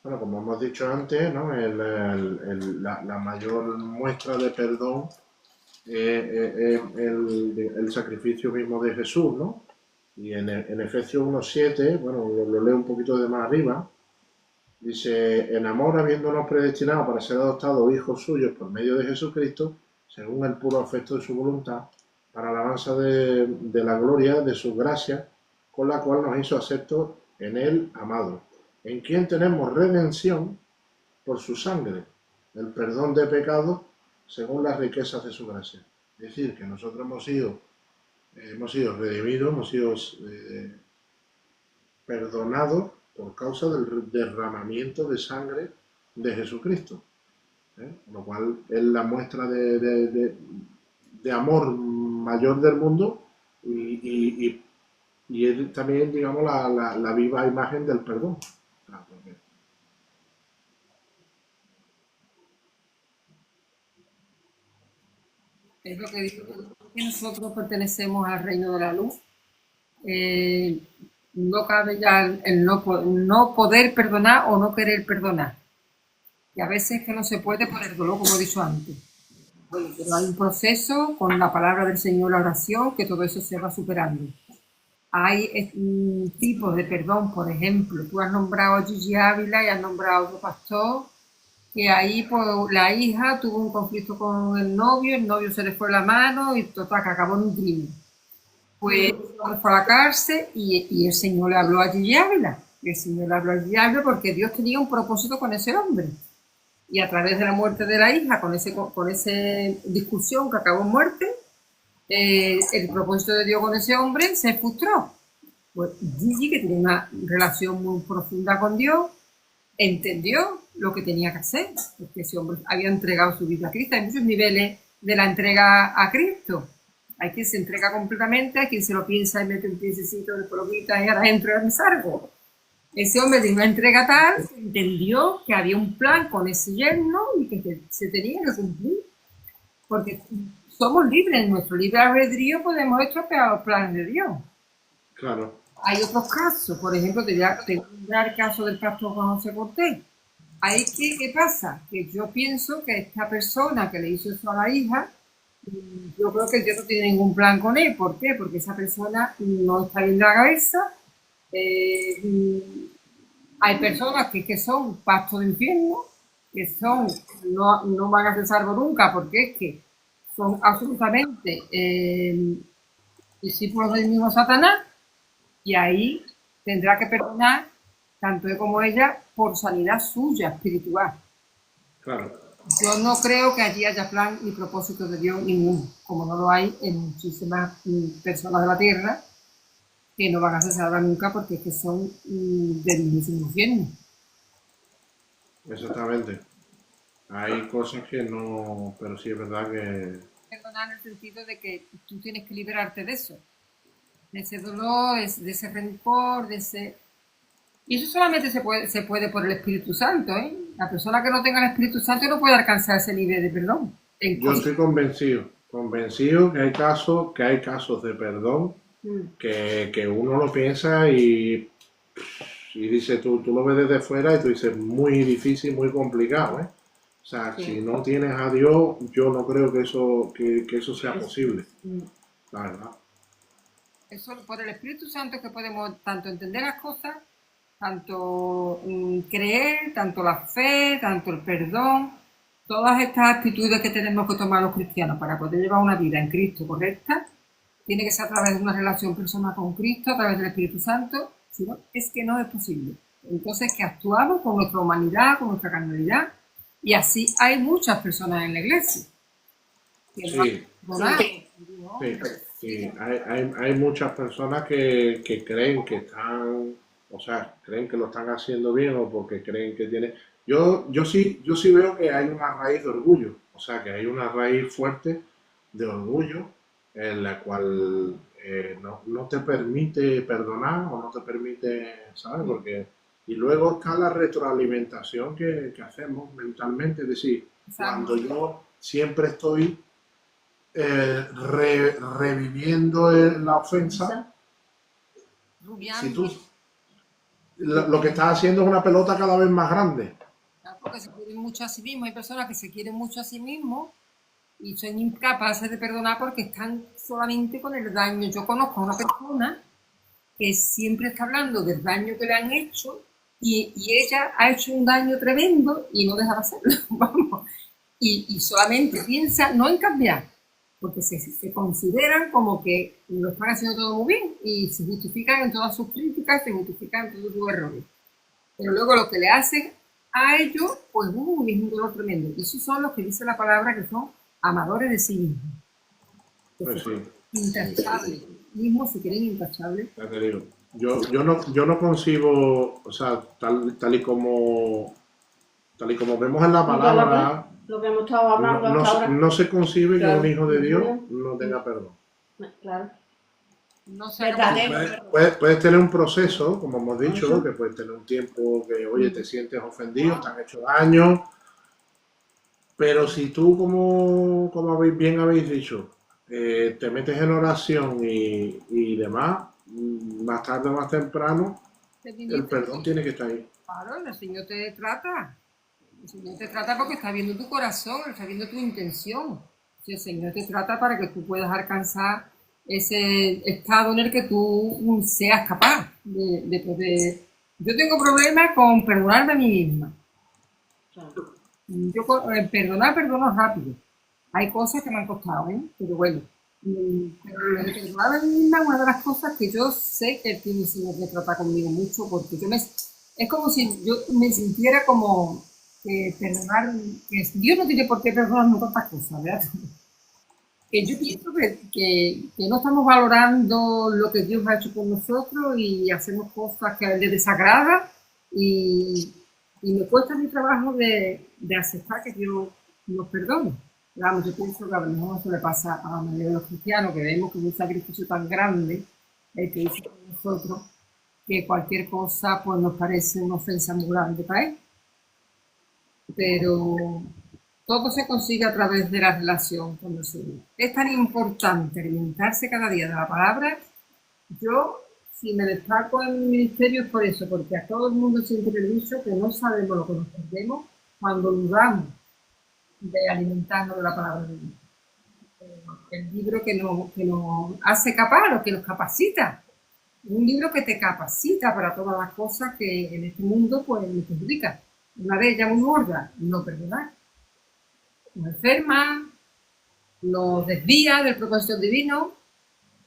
Bueno, como hemos dicho antes, ¿no? La mayor muestra de perdón el sacrificio mismo de Jesús, ¿no? Y en Efesios 1:7, bueno, lo leo un poquito de más arriba, dice, en amor habiéndonos predestinado para ser adoptados hijos suyos por medio de Jesucristo, según el puro afecto de su voluntad, para alabanza de la gloria de su gracia, con la cual nos hizo aceptos en él amado, en quien tenemos redención por su sangre, el perdón de pecados según las riquezas de su gracia. Es decir, que nosotros hemos sido redimidos, hemos sido perdonados por causa del derramamiento de sangre de Jesucristo. Lo cual es la muestra de amor mayor del mundo y es también, digamos, la viva imagen del perdón. Es lo que digo, que nosotros pertenecemos al reino de la luz. No cabe ya el no poder perdonar o no querer perdonar. Y a veces que no se puede por el dolor, como he dicho antes. Bueno, pero hay un proceso con la palabra del Señor, la oración, que todo eso se va superando. Hay tipos de perdón, por ejemplo, tú has nombrado a Gigi Ávila y has nombrado a otro pastor, que ahí pues, la hija tuvo un conflicto con el novio se le fue la mano y total, que acabó en un crimen. Pues fue a la cárcel y el Señor le habló a Gigi Ávila. El Señor le habló a Gigi Ávila porque Dios tenía un propósito con ese hombre. Y a través de la muerte de la hija, con esa discusión que acabó en muerte, el propósito de Dios con ese hombre se frustró. Pues Gigi, que tenía una relación muy profunda con Dios, entendió lo que tenía que hacer, porque ese hombre había entregado su vida a Cristo. Hay muchos niveles de la entrega a Cristo. Hay quien se entrega completamente, hay quien se lo piensa y mete un piececito de probita y ahora entro y me salgo. Ese hombre de una entrega tal, entendió que había un plan con ese yerno y que se tenía que cumplir. Porque somos libres, en nuestro libre albedrío podemos estropear los planes de Dios. Claro. Hay otros casos, por ejemplo, te voy a dar el caso del pastor Juan José Cortés. Ahí, ¿qué pasa? Que yo pienso que esta persona que le hizo eso a la hija, yo creo que Dios no tiene ningún plan con él. ¿Por qué? Porque esa persona no está bien de la cabeza. Hay personas que son pastos de infierno, que no van a ser salvos nunca, porque es que son absolutamente discípulos del mismo Satanás, y ahí tendrá que perdonar tanto él como ella por sanidad suya espiritual. Claro. Yo no creo que allí haya plan ni propósito de Dios ninguno, como no lo hay en muchísimas personas de la tierra que no van a ser salvas nunca porque es que son del mismo infierno. Exactamente. Hay cosas que no, pero sí es verdad que... Perdonar en el sentido de que tú tienes que liberarte de eso, de ese dolor, de ese rencor, de ese... Y eso solamente se puede por el Espíritu Santo, ¿eh? La persona que no tenga el Espíritu Santo no puede alcanzar ese nivel de perdón. Yo estoy convencido que hay casos de perdón que uno lo piensa y dice, tú lo ves desde fuera y tú dices, muy difícil, muy complicado, ¿eh? O sea, si no tienes a Dios, yo no creo que eso sea posible, la verdad. Eso por el Espíritu Santo es que podemos tanto entender las cosas, tanto creer, tanto la fe, tanto el perdón, todas estas actitudes que tenemos que tomar los cristianos para poder llevar una vida en Cristo correcta, tiene que ser a través de una relación personal con Cristo, a través del Espíritu Santo, si no, es que no es posible. Entonces, que actuamos con nuestra humanidad, con nuestra carnalidad, y así hay muchas personas en la iglesia. Sí. Hay muchas personas que creen que están, o sea, creen que lo están haciendo bien o porque creen que tienen... Yo sí veo que hay una raíz de orgullo, o sea, que hay una raíz fuerte de orgullo en la cual no te permite perdonar o no te permite, ¿sabes? Porque, y luego está la retroalimentación que hacemos mentalmente, es decir, cuando yo siempre estoy reviviendo la ofensa, si tú, lo que estás haciendo es una pelota cada vez más grande. Porque se quieren mucho a sí mismos, hay personas que se quieren mucho a sí mismos y son incapaces de perdonar porque están solamente con el daño. Yo conozco a una persona que siempre está hablando del daño que le han hecho y ella ha hecho un daño tremendo y no deja de hacerlo, vamos. Y solamente piensa no en cambiar, porque se consideran como que lo están haciendo todo muy bien y se justifican en todas sus críticas, se justifican en todos sus errores. Pero luego lo que le hacen a ellos, pues es un dolor tremendo. Y esos son los que dice la palabra que son amadores de sí mismos. Pues sí. Intachables. Mismos se creen intachables. Ya te digo. Yo no concibo, o sea, tal y como vemos en la palabra, lo que hemos estado hablando hasta ahora. no se concibe Claro. que un hijo de Dios no tenga perdón. Claro. No sé Puedes tener un proceso, como hemos dicho, que puedes tener un tiempo que, oye, te sientes ofendido, te han hecho daño, pero si tú, como bien habéis dicho, te metes en oración y demás, más tarde o más temprano, el perdón tiene que estar ahí. Claro, el Señor te trata. El Señor te trata porque está viendo tu corazón, está viendo tu intención. El Señor te trata para que tú puedas alcanzar ese estado en el que tú seas capaz de poder... Yo tengo problemas con perdonarme a mí misma. Yo perdono rápido. Hay cosas que me han costado, pero bueno. Pero lo de perdonarme a mí misma es una de las cosas que yo sé que el Señor me trata conmigo mucho, porque es como si yo me sintiera como que perdonar, que Dios no tiene por qué perdonarme tantas cosas, ¿verdad? Que yo pienso que no estamos valorando lo que Dios ha hecho por nosotros y hacemos cosas que le desagradan y me cuesta mi trabajo de aceptar que Dios nos perdone. Vamos, yo pienso que a lo mejor eso le pasa a la mayoría de los cristianos, que vemos que es un sacrificio tan grande el que hizo por nosotros, que cualquier cosa pues nos parece una ofensa muy grande para él. Pero todo se consigue a través de la relación con el Señor. Es tan importante alimentarse cada día de la palabra. Yo, si me destaco en mi ministerio es por eso, porque a todo el mundo siempre le he dicho que no sabemos lo que nos perdemos cuando dudamos de alimentarnos de la palabra de Dios. El libro que nos hace capaz, o que nos capacita. Un libro que te capacita para todas las cosas que en este mundo pues nos perjudican. Una de ellas muy gorda, no perdonar. Nos enferma, nos desvía del propósito divino,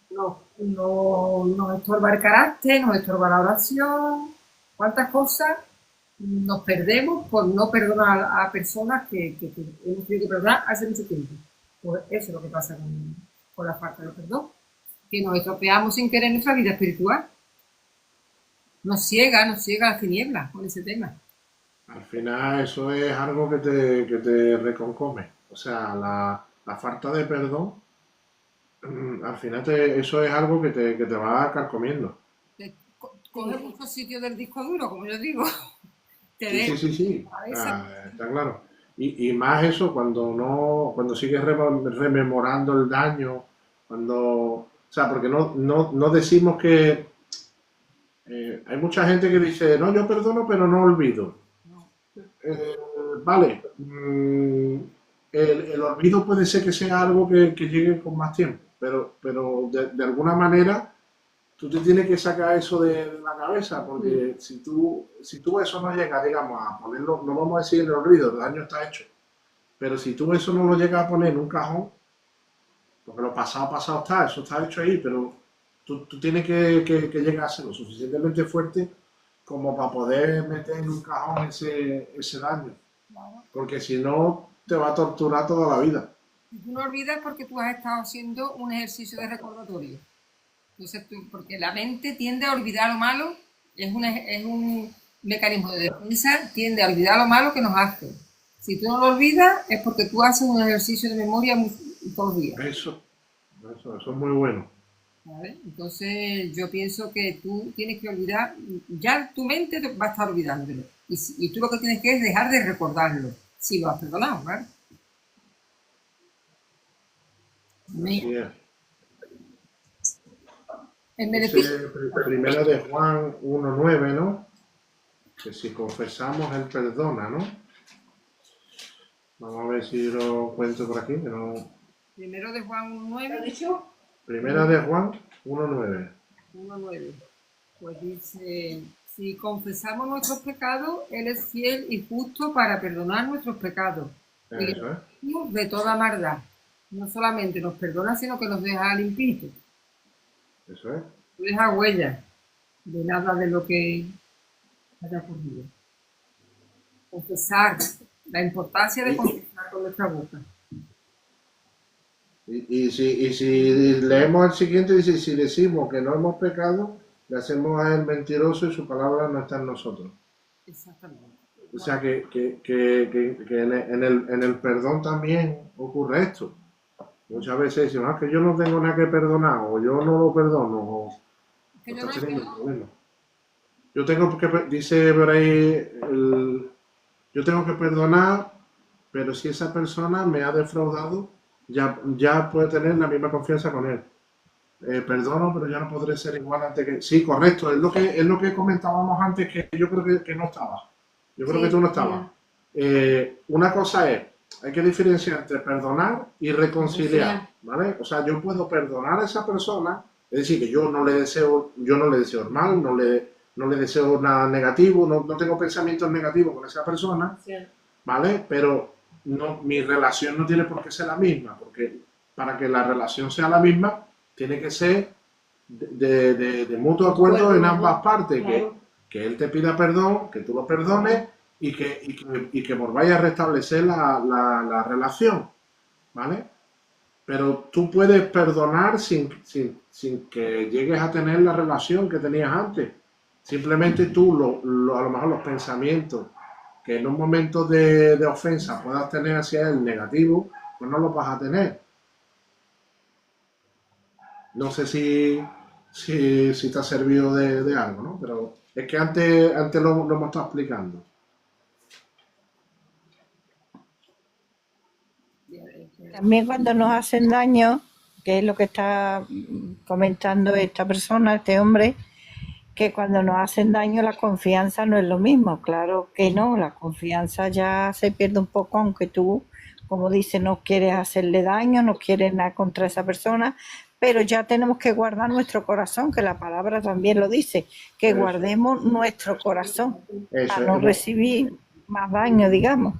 nos estorba el carácter, nos estorba la oración. ¿Cuántas cosas nos perdemos por no perdonar a personas que hemos tenido que perdonar hace mucho tiempo? Pues eso es lo que pasa con la falta de perdón, que nos estropeamos sin querer nuestra vida espiritual. Nos ciega la tiniebla con ese tema. Al final eso es algo que te reconcome. O sea, la falta de perdón, al final eso es algo que te va carcomiendo. Coge muchos sitios del disco duro, como yo digo. Sí. Está claro. Y más eso cuando sigues rememorando el daño, o sea, porque no decimos que hay mucha gente que dice, no, yo perdono pero no olvido. Vale, el olvido puede ser que sea algo que llegue con más tiempo, pero de alguna manera tú te tienes que sacar eso de la cabeza, porque si tú eso no llega, digamos, a ponerlo, no vamos a decir el olvido, el daño está hecho, pero si tú eso no lo llegas a poner en un cajón, porque lo pasado está, eso está hecho ahí, pero tú tienes que llegar a ser lo suficientemente fuerte como para poder meter en un cajón ese daño, porque si no te va a torturar toda la vida. Y tú no olvidas porque tú has estado haciendo un ejercicio de recordatorio. Entonces, porque la mente tiende a olvidar lo malo, es un mecanismo de defensa, tiende a olvidar lo malo que nos hace. Si tú no lo olvidas, es porque tú haces un ejercicio de memoria todos los días. Eso es muy bueno. ¿Vale? Entonces, yo pienso que tú tienes que olvidar, ya tu mente va a estar olvidándolo. Y tú lo que tienes que es dejar de recordarlo, si lo has perdonado, ¿vale? Así es. En beneficio. Primera de Juan 1:9, ¿no? Que si confesamos, Él perdona, ¿no? Vamos a ver si lo cuento por aquí, que no... Primero de Juan ¿Lo has 1.9. dicho? Primera de Juan 1.9. 1.9. Pues dice, si confesamos nuestros pecados, Él es fiel y justo para perdonar nuestros pecados y Eso es. limpiarnos de toda maldad. No solamente nos perdona, sino que nos deja limpitos. Eso es. No deja huella de nada de lo que haya ocurrido. Confesar, la importancia de confesar con nuestra boca. Y si leemos el siguiente, dice, si decimos que no hemos pecado, le hacemos a él mentiroso y su palabra no está en nosotros. Exactamente. O sea que en el perdón también ocurre esto. Muchas veces decimos, que yo no tengo nada que perdonar, o yo no lo perdono, o Que yo estás no teniendo problemas. Yo tengo que, dice por ahí, yo tengo que perdonar, pero si esa persona me ha defraudado, ya puede tener la misma confianza con él. Perdono, pero ya no podré ser igual antes que... Sí, correcto, es lo que comentábamos antes, que yo creo que no estaba. Yo creo que tú no estabas. Una cosa es, hay que diferenciar entre perdonar y reconciliar, ¿vale? O sea, yo puedo perdonar a esa persona, es decir, que yo no le deseo el mal, no le deseo nada negativo, no tengo pensamientos negativos con esa persona, Sí. ¿vale? Pero no, mi relación no tiene por qué ser la misma, porque para que la relación sea la misma, tiene que ser de mutuo acuerdo en ambas partes, Claro. que él te pida perdón, que tú lo perdones y que volváis a restablecer la relación, ¿vale? Pero tú puedes perdonar sin que llegues a tener la relación que tenías antes. Simplemente tú, a lo mejor los pensamientos que en un momento de ofensa puedas tener hacia él negativo, pues no los vas a tener. No sé si te ha servido de algo, ¿no? Pero es que antes lo hemos estado explicando. También cuando nos hacen daño, que es lo que está comentando esta persona, este hombre, que cuando nos hacen daño la confianza no es lo mismo. Claro que no, la confianza ya se pierde un poco, aunque tú, como dices, no quieres hacerle daño, no quieres nada contra esa persona, pero ya tenemos que guardar nuestro corazón, que la palabra también lo dice, que Eso. guardemos nuestro corazón Eso, para no recibir más daño, digamos.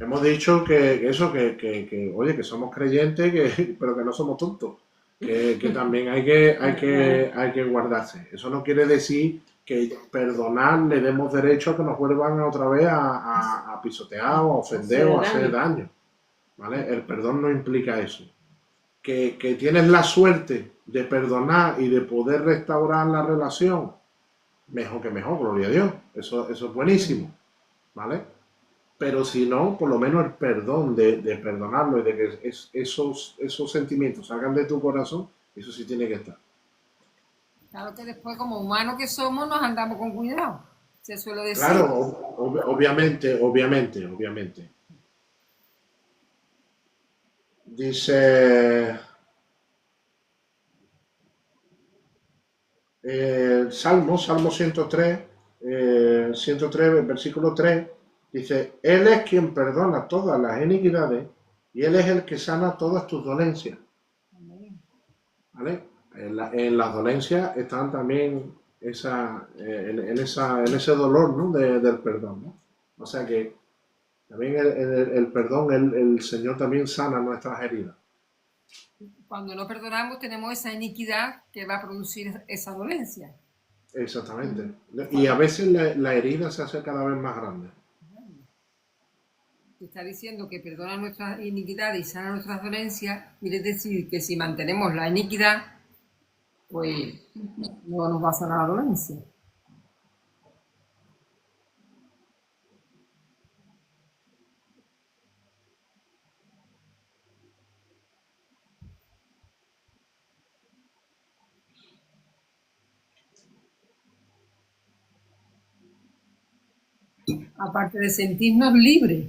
Hemos dicho oye, que somos creyentes, pero que no somos tontos, que también hay que guardarse. Eso no quiere decir que perdonar le demos derecho a que nos vuelvan otra vez a pisotear o a ofender o a hacer daño, ¿vale? El perdón no implica eso. Que tienes la suerte de perdonar y de poder restaurar la relación, mejor que mejor, gloria a Dios. Eso es buenísimo, ¿vale? Pero si no, por lo menos el perdón de perdonarlo y de que esos sentimientos salgan de tu corazón, eso sí tiene que estar. Claro que después, como humanos que somos, nos andamos con cuidado. Se suele decir. Claro, obviamente. Dice Salmo 103, 103, versículo 3, dice, Él es quien perdona todas las iniquidades y Él es el que sana todas tus dolencias. ¿Vale? En las dolencias están también en ese dolor, ¿no? del perdón, ¿no? O sea que también el perdón, el Señor también sana nuestras heridas. Cuando no perdonamos tenemos esa iniquidad que va a producir esa dolencia. Exactamente. Y a veces la herida se hace cada vez más grande. Si está diciendo que perdona nuestras iniquidades y sana nuestras dolencias, quiere decir que si mantenemos la iniquidad, pues no nos va a sanar la dolencia. Aparte de sentirnos libres,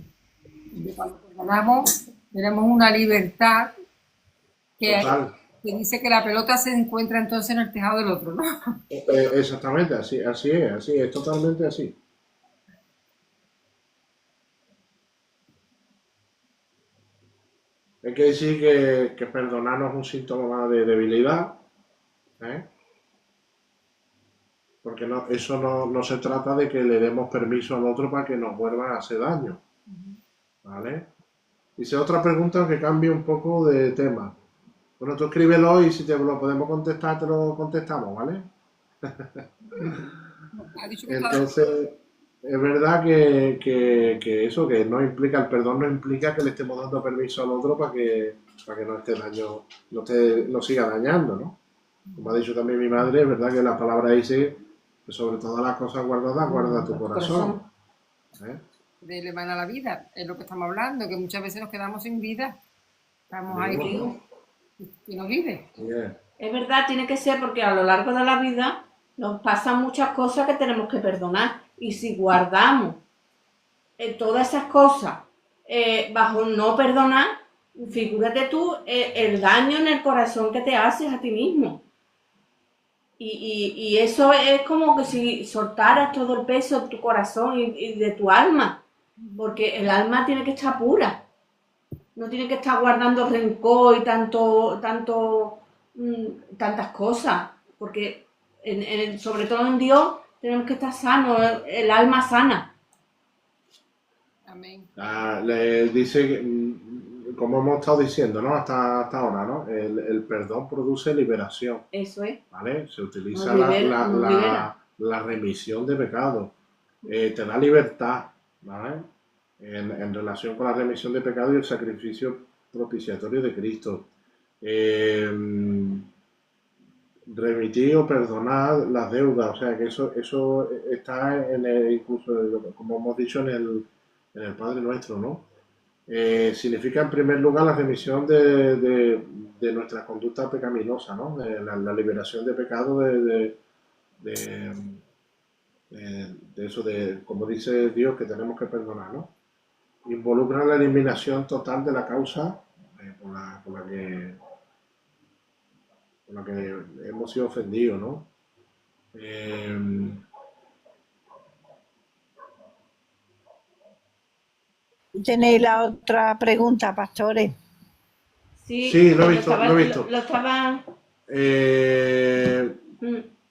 de cuando perdonamos, tenemos una libertad que dice que la pelota se encuentra entonces en el tejado del otro, ¿no? Exactamente, así es totalmente así. hay que decir que perdonar no es un síntoma de debilidad, ¿eh? Porque eso no se trata de que le demos permiso al otro para que nos vuelvan a hacer daño, ¿vale? Dice otra pregunta que cambie un poco de tema. Bueno, tú escríbelo y si te lo podemos contestar, te lo contestamos, ¿vale? Ha dicho que Entonces, es verdad que eso, que no implica, el perdón no implica que le estemos dando permiso al otro para que no esté no siga dañando, ¿no? Como ha dicho también mi madre, es verdad que la palabra dice que sobre todas las cosas guardadas, guarda tu corazón. ¿Eh? de le van a la vida, es lo que estamos hablando, que muchas veces nos quedamos sin vida. Estamos ahí y no vive. Yeah. Es verdad, tiene que ser porque a lo largo de la vida nos pasan muchas cosas que tenemos que perdonar. Y si guardamos todas esas cosas bajo no perdonar, figúrate tú el daño en el corazón que te haces a ti mismo. Y eso es como que si soltaras todo el peso de tu corazón y de tu alma. Porque el alma tiene que estar pura. No tiene que estar guardando rencor y tantas cosas. Porque sobre todo en Dios tenemos que estar sanos, el alma sana. Amén. Le dice, como hemos estado diciendo, ¿no? Hasta ahora, ¿no? El perdón produce liberación. Eso es. ¿Vale? Se utiliza libera. la remisión de pecados. Te da libertad, ¿vale? En relación con la remisión de pecados y el sacrificio propiciatorio de Cristo. Remitir o perdonar las deudas, o sea que eso está incluso, como hemos dicho, en el Padre Nuestro, ¿no? Significa en primer lugar la remisión de nuestra conducta pecaminosa, ¿no? La liberación de pecado de eso, como dice Dios, que tenemos que perdonar, ¿no? Involucra la eliminación total de la causa por la que hemos sido ofendidos, ¿no? ¿Tenéis la otra pregunta, pastores? Sí, lo he visto. Lo estaba...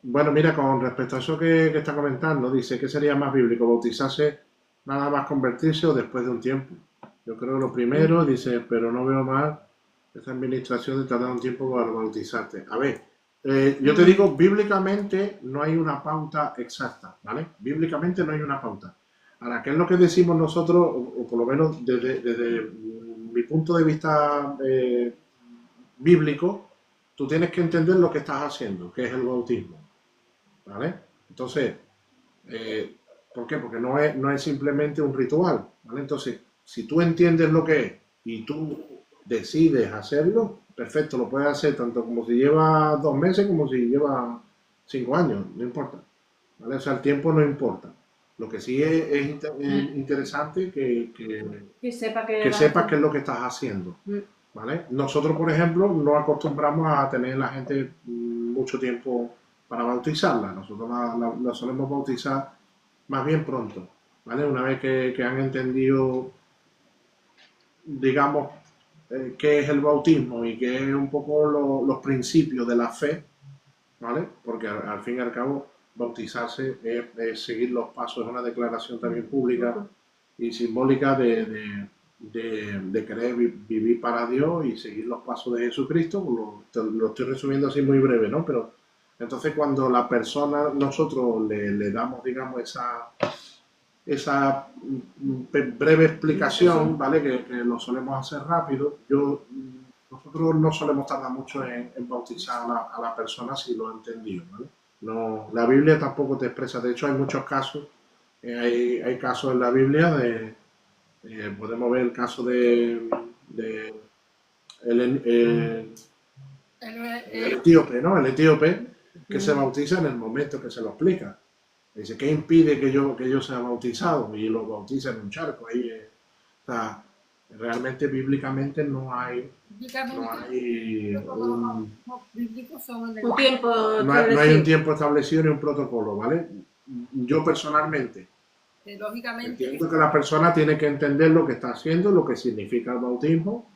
Bueno, mira, con respecto a eso que está comentando, dice que sería más bíblico bautizarse nada más convertirse o después de un tiempo. Yo creo que lo primero, dice, pero no veo mal esa administración de tardar un tiempo para bautizarte. A ver, yo te digo, bíblicamente no hay una pauta exacta, ¿vale? Bíblicamente no hay una pauta. Ahora, ¿qué es lo que decimos nosotros, o por lo menos desde mi punto de vista bíblico, tú tienes que entender lo que estás haciendo, que es el bautismo, ¿vale? Entonces, ¿por qué? Porque no es simplemente un ritual, ¿vale? Entonces, si tú entiendes lo que es y tú decides hacerlo, perfecto, lo puedes hacer tanto como si lleva 2 meses como si lleva 5 años, no importa, ¿vale? O sea, el tiempo no importa. Lo que sí es interesante que sepas qué es lo que estás haciendo, ¿vale? Nosotros, por ejemplo, no acostumbramos a tener la gente mucho tiempo para bautizarla. Nosotros la solemos bautizar más bien pronto, ¿vale? Una vez que han entendido, digamos, qué es el bautismo y qué es un poco los principios de la fe, ¿vale? Porque al fin y al cabo bautizarse es seguir los pasos, es una declaración también pública y simbólica de querer vivir para Dios y seguir los pasos de Jesucristo. Lo estoy resumiendo así muy breve, ¿no? Pero entonces cuando la persona, nosotros le damos, digamos, esa breve explicación, ¿vale? Que lo solemos hacer rápido. Nosotros no solemos tardar mucho en bautizar a la persona si lo ha entendido, ¿vale? No, la Biblia tampoco te expresa, de hecho hay muchos casos, hay casos en la Biblia podemos ver el caso de el etíope, ¿no? El etíope que se bautiza en el momento que se lo explica. Dice, ¿qué impide que yo sea bautizado? Y lo bautiza en un charco. Ahí, o sea, realmente bíblicamente no hay un tiempo establecido ni un protocolo, ¿vale? Yo personalmente lógicamente entiendo que la persona tiene que entender lo que está haciendo, lo que significa el bautismo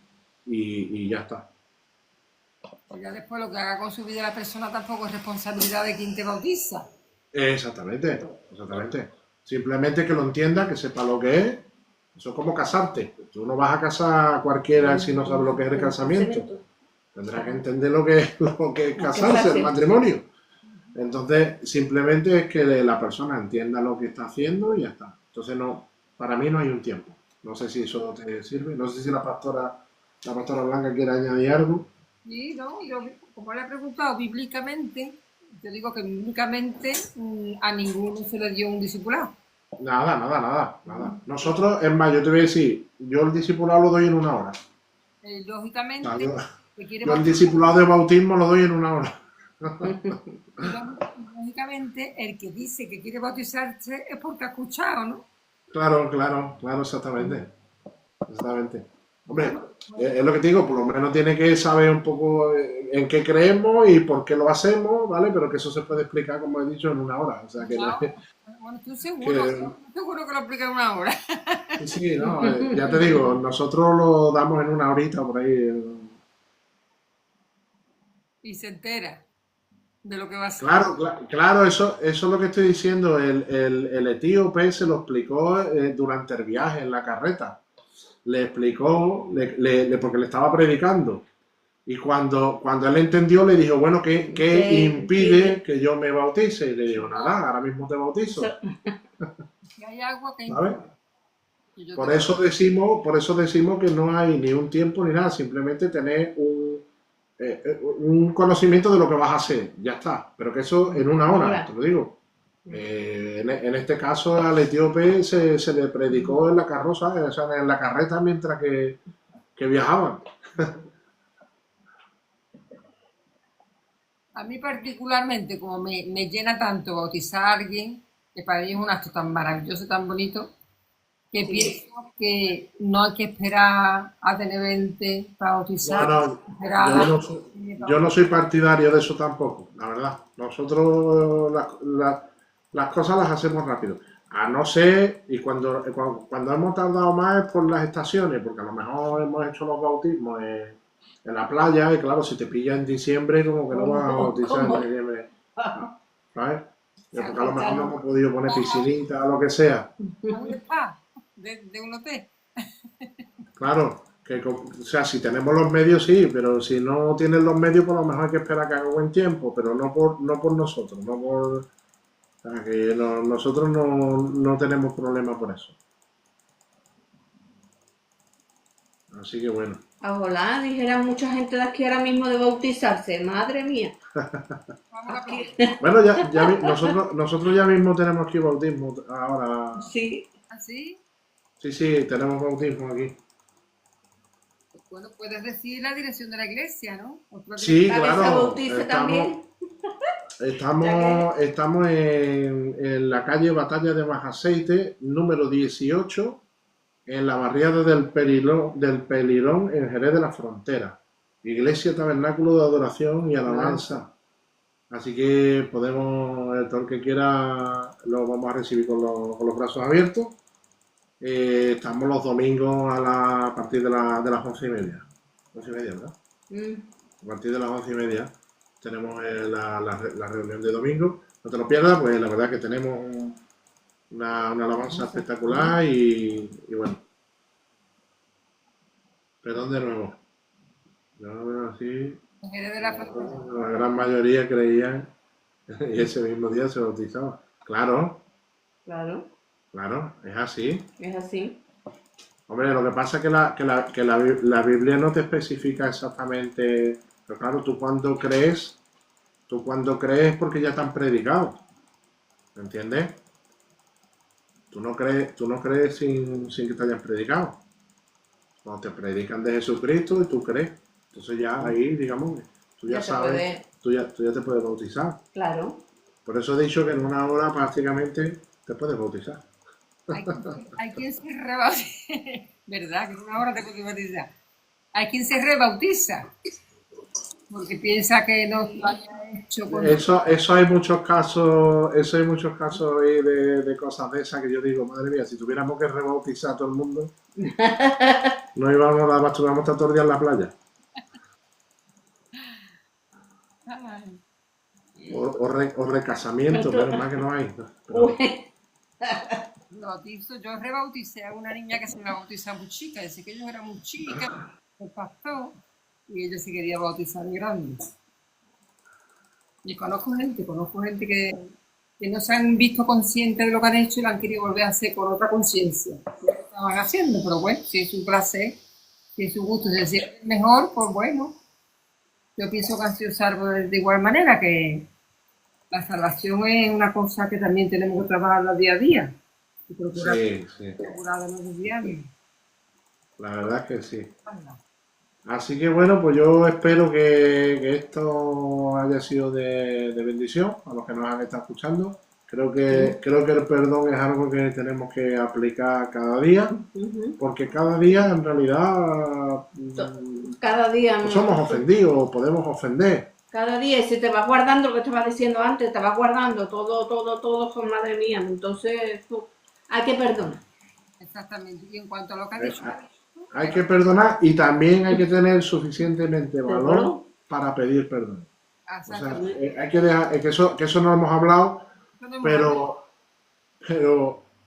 y ya está. Pues ya después lo que haga con su vida la persona tampoco es responsabilidad de quien te bautiza. Exactamente, exactamente. Simplemente que lo entienda, que sepa lo que es. Eso es como casarte. Tú no vas a casar a cualquiera si no sabes lo que es el casamiento. Tendrás que entender lo que es casarse, el matrimonio. Entonces, simplemente es que la persona entienda lo que está haciendo y ya está. Entonces, no, para mí no hay un tiempo. No sé si eso te sirve. No sé si la pastora Blanca quiere añadir algo. Sí, no, yo, como le he preguntado bíblicamente, te digo que bíblicamente a ninguno se le dio un discipulado. Nada. Nosotros, es más, yo te voy a decir, yo el discipulado lo doy en 1 hora. Lógicamente, yo el discipulado de bautismo lo doy en 1 hora. Lógicamente, el que dice que quiere bautizarse es porque ha escuchado, ¿no? Claro, exactamente. Hombre, es lo que te digo, por lo menos tiene que saber un poco en qué creemos y por qué lo hacemos, ¿vale? Pero que eso se puede explicar, como he dicho, en 1 hora. O sea, que bueno, estoy seguro que lo explica en 1 hora. Sí, no, ya te digo, nosotros lo damos en 1 horita por ahí. Y se entera de lo que va a ser. Claro, eso es lo que estoy diciendo. El etíope se lo explicó durante el viaje en la carreta. Le explicó, porque le estaba predicando. Y cuando él entendió, le dijo, bueno, ¿qué impide que yo me bautice? Y le dijo, nada, ahora mismo te bautizo. Si hay agua que ¿Sabes? Por eso decimos que no hay ni un tiempo ni nada, simplemente tener un conocimiento de lo que vas a hacer, ya está. Pero que eso en 1 hora, te lo digo. En este caso al etíope se le predicó en la carroza, o sea, en la carreta mientras que viajaban. A mí particularmente, como me llena tanto bautizar a alguien, que para mí es un acto tan maravilloso, tan bonito, que pienso que no hay que esperar a tener 20 para bautizar. Yo no soy partidario de eso tampoco, la verdad. Nosotros las cosas las hacemos rápido. A no ser, y cuando hemos tardado más es por las estaciones, porque a lo mejor hemos hecho los bautismos en la playa, y claro, si te pilla en diciembre, como que no vas a bautizar en diciembre. ¿Sabes? Porque a lo mejor no hemos podido poner piscinita o lo que sea. De un hotel. Claro, o sea, si tenemos los medios sí, pero si no tienes los medios, pues a lo mejor hay que esperar que haga buen tiempo, pero no por nosotros, o sea, que nosotros no tenemos problema por eso. Así que bueno. Ojalá dijera mucha gente de aquí ahora mismo de bautizarse, madre mía. Bueno, nosotros ya mismo tenemos aquí bautismo ahora. Sí. ¿Así? Sí, tenemos bautismo aquí. Bueno, puedes decir la dirección de la iglesia, ¿no? Sí, claro. Estamos en la calle Batalla de Majaceite, número 18, en la barriada del Pelirón, en Jerez de la Frontera. Iglesia Tabernáculo de Adoración y Alabanza. Así que todo el que quiera lo vamos a recibir con los brazos abiertos. Estamos los domingos a partir de las 11:30. 11:30, ¿verdad? A partir de las 11:30 tenemos la reunión de domingo. No te lo pierdas, pues la verdad que tenemos una alabanza espectacular y bueno. Perdón de nuevo. Yo lo veo así. La gran mayoría creían y ese mismo día se bautizaba. Claro, es así. Es así. Hombre, lo que pasa es que la Biblia no te especifica exactamente, pero claro, tú cuando crees porque ya te han predicado, ¿me entiendes? Tú no crees sin que te hayan predicado. Cuando te predican de Jesucristo y tú crees, entonces ya ahí, digamos, tú ya sabes, tú ya te puedes bautizar. Claro. Por eso he dicho que en 1 hora prácticamente te puedes bautizar. Hay quien se rebautiza, ¿verdad? Que en 1 hora te puedes bautizar. Hay quien se rebautiza, porque piensa que no hecho con... Eso hay muchos casos, ahí de cosas de esas que yo digo, madre mía, si tuviéramos que rebautizar a todo el mundo, no íbamos a dar más, tuviéramos estar todo el día en la playa. Ay, O recasamiento, pero más que no hay. Pero, yo rebauticé a una niña que se me bautiza muy chica, decía que yo era muy chica, el pastor, y ella se quería bautizar de grande. Y conozco gente que no se han visto conscientes de lo que han hecho y lo han querido volver a hacer con otra conciencia. Lo estaban haciendo, pero bueno, si es un placer, si es su gusto, si es mejor, pues bueno. Yo pienso que han sido salvos de igual manera, que la salvación es una cosa que también tenemos que trabajar día a día. Y procurar, sí. procurar de los diarios. La verdad es que sí. Así que bueno, pues yo espero que esto haya sido de bendición a los que nos han estado escuchando. Creo que el perdón es algo que tenemos que aplicar cada día, porque cada día en realidad cada día pues somos ofendidos, podemos ofender. Cada día, y si te vas guardando lo que te estaba diciendo antes, te vas guardando todo, con madre mía. Entonces, hay que perdonar. Exactamente. Y en cuanto a lo que has dicho, hay que perdonar y también hay que tener suficientemente valor para pedir perdón. O sea, hay que dejar, que eso no hemos hablado, pero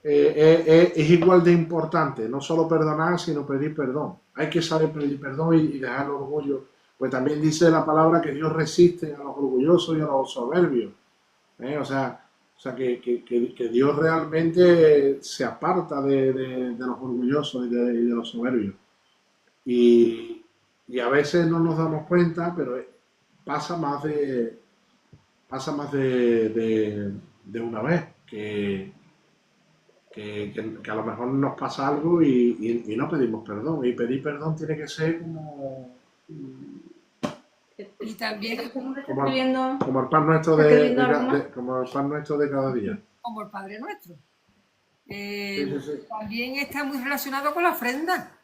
es igual de importante, no solo perdonar, sino pedir perdón. Hay que saber pedir perdón y dejar el orgullo. Pues también dice la palabra que Dios resiste a los orgullosos y a los soberbios. O sea que Dios realmente se aparta de los orgullosos y de los soberbios. Y a veces no nos damos cuenta, pero pasa más de una vez que a lo mejor nos pasa algo y no pedimos perdón. Y pedir perdón tiene que ser como y también como el pan nuestro como el pan nuestro de cada día. Como el Padre Nuestro. Sí. También está muy relacionado con la ofrenda.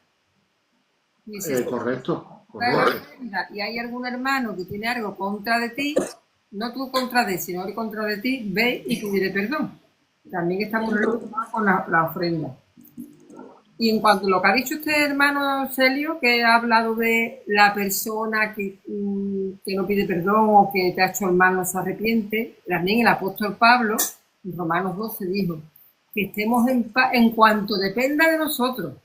Correcto. Y hay algún hermano que tiene algo contra de ti, no tú contra de, sino él contra de ti, ve y pide perdón. También está muy relacionado con la ofrenda. Y en cuanto a lo que ha dicho usted, hermano Celio, que ha hablado de la persona que no pide perdón o que te ha hecho el mal no se arrepiente, también el apóstol Pablo, en Romanos 12, dijo que estemos en paz en cuanto dependa de nosotros.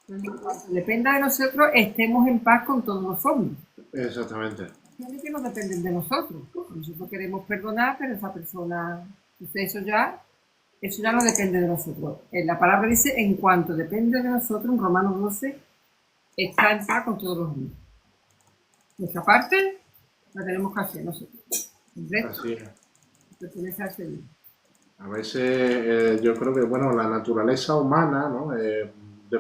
En cuanto dependa de nosotros, estemos en paz con todos los hombres. Exactamente. Tiene que no dependen de nosotros. Nosotros queremos perdonar, pero esa persona, eso ya no depende de nosotros. La palabra dice, en cuanto depende de nosotros, en Romanos 12, está en paz con todos los hombres. Nuestra parte la tenemos que hacer nosotros. El resto Así es. pertenece a ese Dios. A veces yo creo que la naturaleza humana, ¿no? De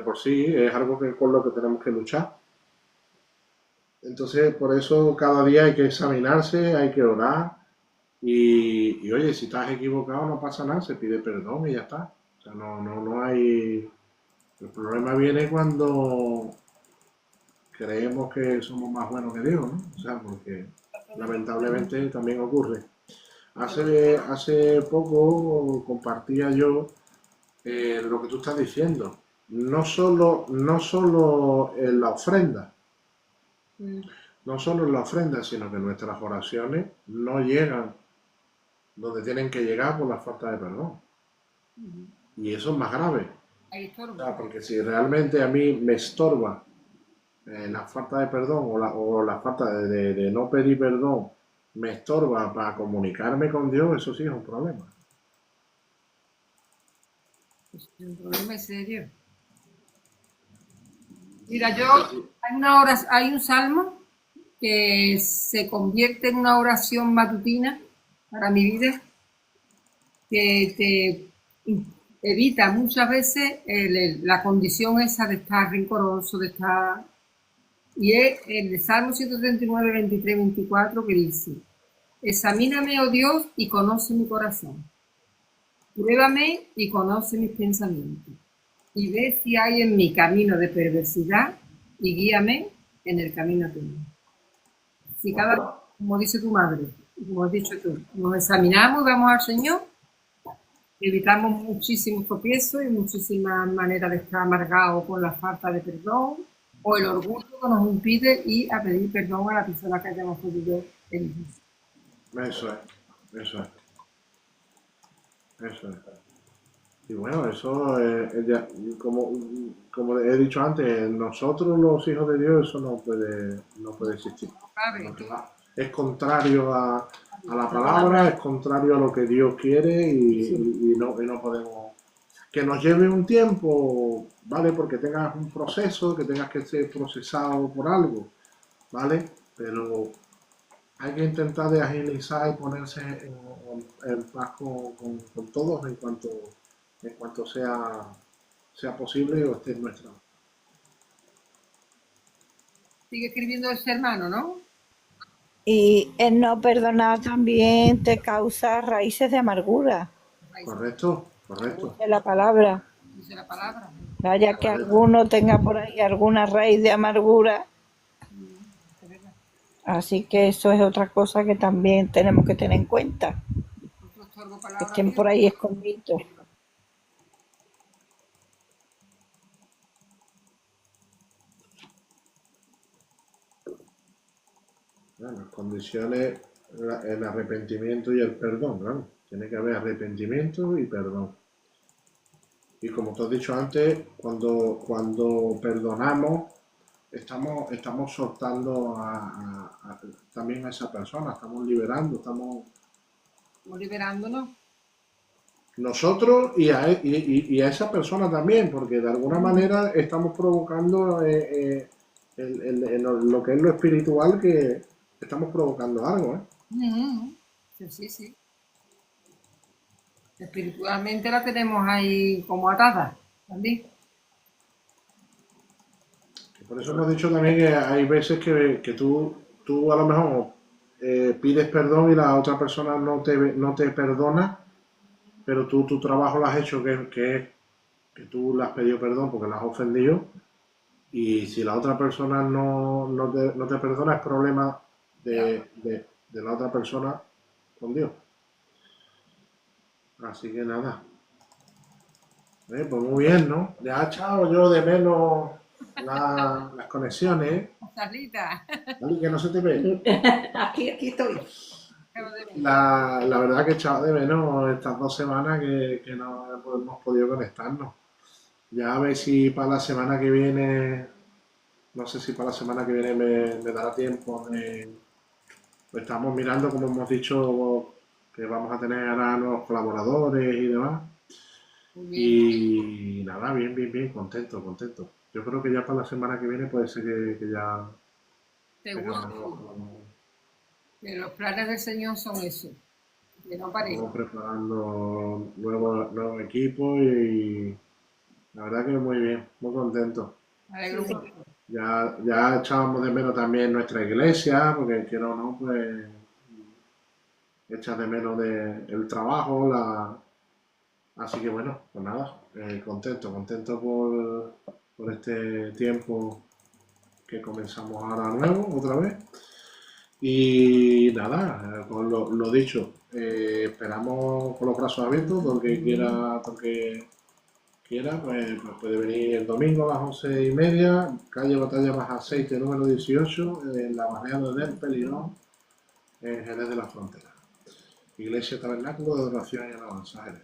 por sí es algo con lo que tenemos que luchar. Entonces, por eso cada día hay que examinarse, hay que orar y oye, si estás equivocado no pasa nada, se pide perdón y ya está. O sea, no hay... El problema viene cuando creemos que somos más buenos que Dios, ¿no? O sea, porque lamentablemente también ocurre. Hace poco compartía yo lo que tú estás diciendo. No solo en la ofrenda, sino que nuestras oraciones no llegan donde tienen que llegar por la falta de perdón. Y eso es más grave. O sea, porque si realmente a mí me estorba la falta de perdón o la falta de no pedir perdón, me estorba para comunicarme con Dios, eso sí es un problema. Es un problema serio. Mira, hay un salmo que se convierte en una oración matutina para mi vida, que te evita muchas veces la condición esa de estar rencoroso, de estar... Y es el de Salmo 139, 23, 24, que dice: examíname, oh Dios, y conoce mi corazón. Pruébame y conoce mis pensamientos. Y ve si hay en mi camino de perversidad y guíame en el camino tuyo. Si cada como dice tu madre, como has dicho tú, nos examinamos y vamos al Señor, evitamos muchísimos tropiezos y muchísimas maneras de estar amargados por la falta de perdón o el orgullo que nos impide ir a pedir perdón a la persona que hayamos podido herir. Eso es, eso es, eso es. Y bueno, eso, como he dicho antes, nosotros los hijos de Dios, eso no puede existir. Porque es contrario a la palabra, es contrario a lo que Dios quiere y no podemos. Que nos lleve un tiempo, ¿vale? Porque tengas un proceso, que tengas que ser procesado por algo, ¿vale? Pero hay que intentar de agilizar y ponerse en paz con todos en cuanto sea posible o esté en nuestra. Sigue escribiendo ese hermano, ¿no? Y el no perdonar también te causa raíces de amargura. Correcto, correcto. De la palabra. Dice la palabra. Vaya que alguno tenga por ahí alguna raíz de amargura. Así que eso es otra cosa que también tenemos que tener en cuenta. Que estén por ahí escondidos. Las condiciones, el arrepentimiento y el perdón, claro. Tiene que haber arrepentimiento y perdón. Y como te has dicho antes, cuando perdonamos, estamos soltando también a esa persona, estamos liberando, estamos liberándonos. Nosotros y a esa persona también, porque de alguna manera estamos provocando lo que es lo espiritual, que estamos provocando algo, ¿eh? Sí. Espiritualmente la tenemos ahí como atada también. Por eso hemos dicho también que hay veces que tú a lo mejor pides perdón y la otra persona no te perdona, pero tú tu trabajo lo has hecho, que tú le has pedido perdón porque la has ofendido, y si la otra persona no te perdona, es problema de la otra persona con Dios. Así que nada. Pues muy bien, ¿no? Ya he echado yo de menos las conexiones, ¿eh? Salita. Dale, que no se te ve. Aquí estoy. La verdad que he echado de menos estas 2 semanas que no hemos podido conectarnos. Ya a ver si para la semana que viene, no sé si para la semana que viene me dará tiempo. Pues estamos mirando, como hemos dicho, que vamos a tener ahora nuevos colaboradores y demás. Y nada, bien, contento. Yo creo que ya para la semana que viene puede ser que ya... Seguro. Que los planes del Señor son eso. Que no parezca. Estamos preparando nuevos equipos y la verdad que muy bien, muy contento. Me alegro mucho. Ya echábamos de menos también nuestra iglesia, porque quiero o no, pues echas de menos el trabajo, así que bueno, pues nada, contento por este tiempo que comenzamos ahora nuevo, otra vez. Y nada, con lo dicho, esperamos con los brazos abiertos, porque quiera, pues puede venir el domingo a las 11:30, calle Batalla más Aceite número 18, en la barriada del Pelirón, en Jerez de la Frontera. Iglesia Tabernáculo de Adoración y Alabanza Jerez.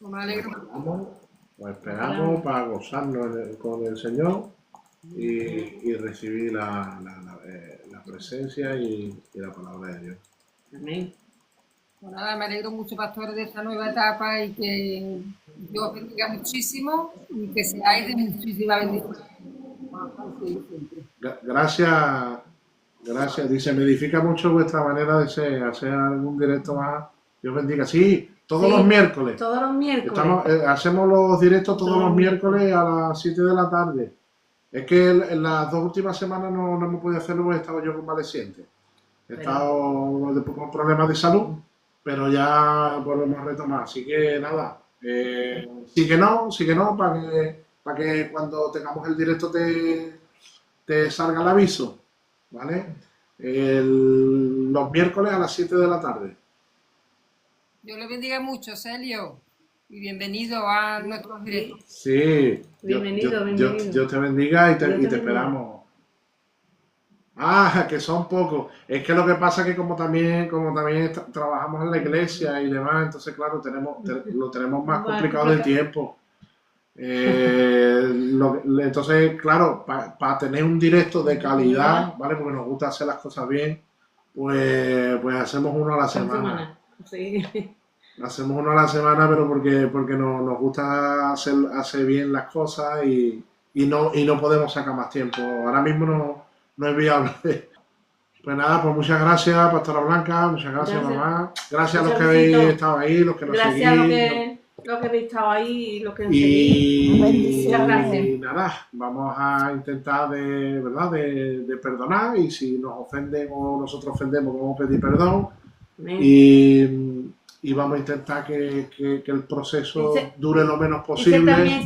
Me alegro. Pues esperamos para gozarnos con el Señor y recibir la presencia y la palabra de Dios. Amén. Pues nada, me alegro mucho, pastores, de esta nueva etapa, y que Dios bendiga muchísimo y que seáis de muchísima bendición. Gracias. Dice, me edifica mucho vuestra manera de ser, hacer algún directo más. Dios bendiga. Sí, todos los miércoles. Todos los miércoles. Hacemos los directos todos los miércoles a las 7 de la tarde. Es que en las 2 últimas semanas no hemos podido hacerlo porque he estado yo convaleciente. He estado con problemas de salud, pero ya volvemos a retomar. Así que nada, sí que no, para que cuando tengamos el directo te salga el aviso, ¿vale? los miércoles a las 7 de la tarde. Dios le bendiga mucho, Celio. Y bienvenido a nuestro directo. Sí. Bienvenido. Dios te bendiga y te bendiga. esperamos. Ah, que son pocos. Es que lo que pasa es que como también trabajamos en la iglesia y demás, entonces claro, lo tenemos más complicado de tiempo. Entonces, claro, para tener un directo de calidad, ¿vale? Porque nos gusta hacer las cosas bien, pues hacemos uno a la semana. Sí. Hacemos uno a la semana, pero porque nos gusta hacer bien las cosas y no podemos sacar más tiempo. Ahora mismo no es viable. Pues nada, pues muchas gracias, Pastora Blanca, muchas gracias, mamá. Gracias a los que habéis estado ahí, los que nos seguís. Gracias a los que habéis estado ahí y los que nos seguís. Muchas gracias. Y nada, vamos a intentar de perdonar, y si nos ofenden o nosotros ofendemos, vamos a pedir perdón. Y vamos a intentar que el proceso dure lo menos posible.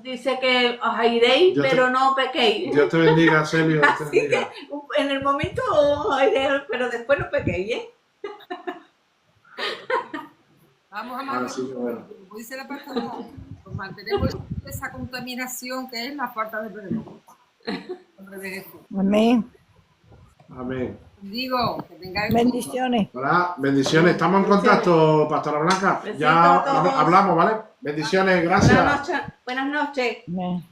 Dice que os iréis, pero no pequéis. Dios te bendiga, Celio. Así que en el momento os iréis, pero después no pequéis, ¿eh? Vamos a mantener, como dice la pastora, pues mantenemos esa contaminación que es la falta de perdón. Amén. Amén. Digo, que tengáis bendiciones. Hola, bendiciones. Estamos en contacto, Pastora Blanca. Ya hablamos, ¿vale? Bendiciones, gracias. Buenas noches. Amén.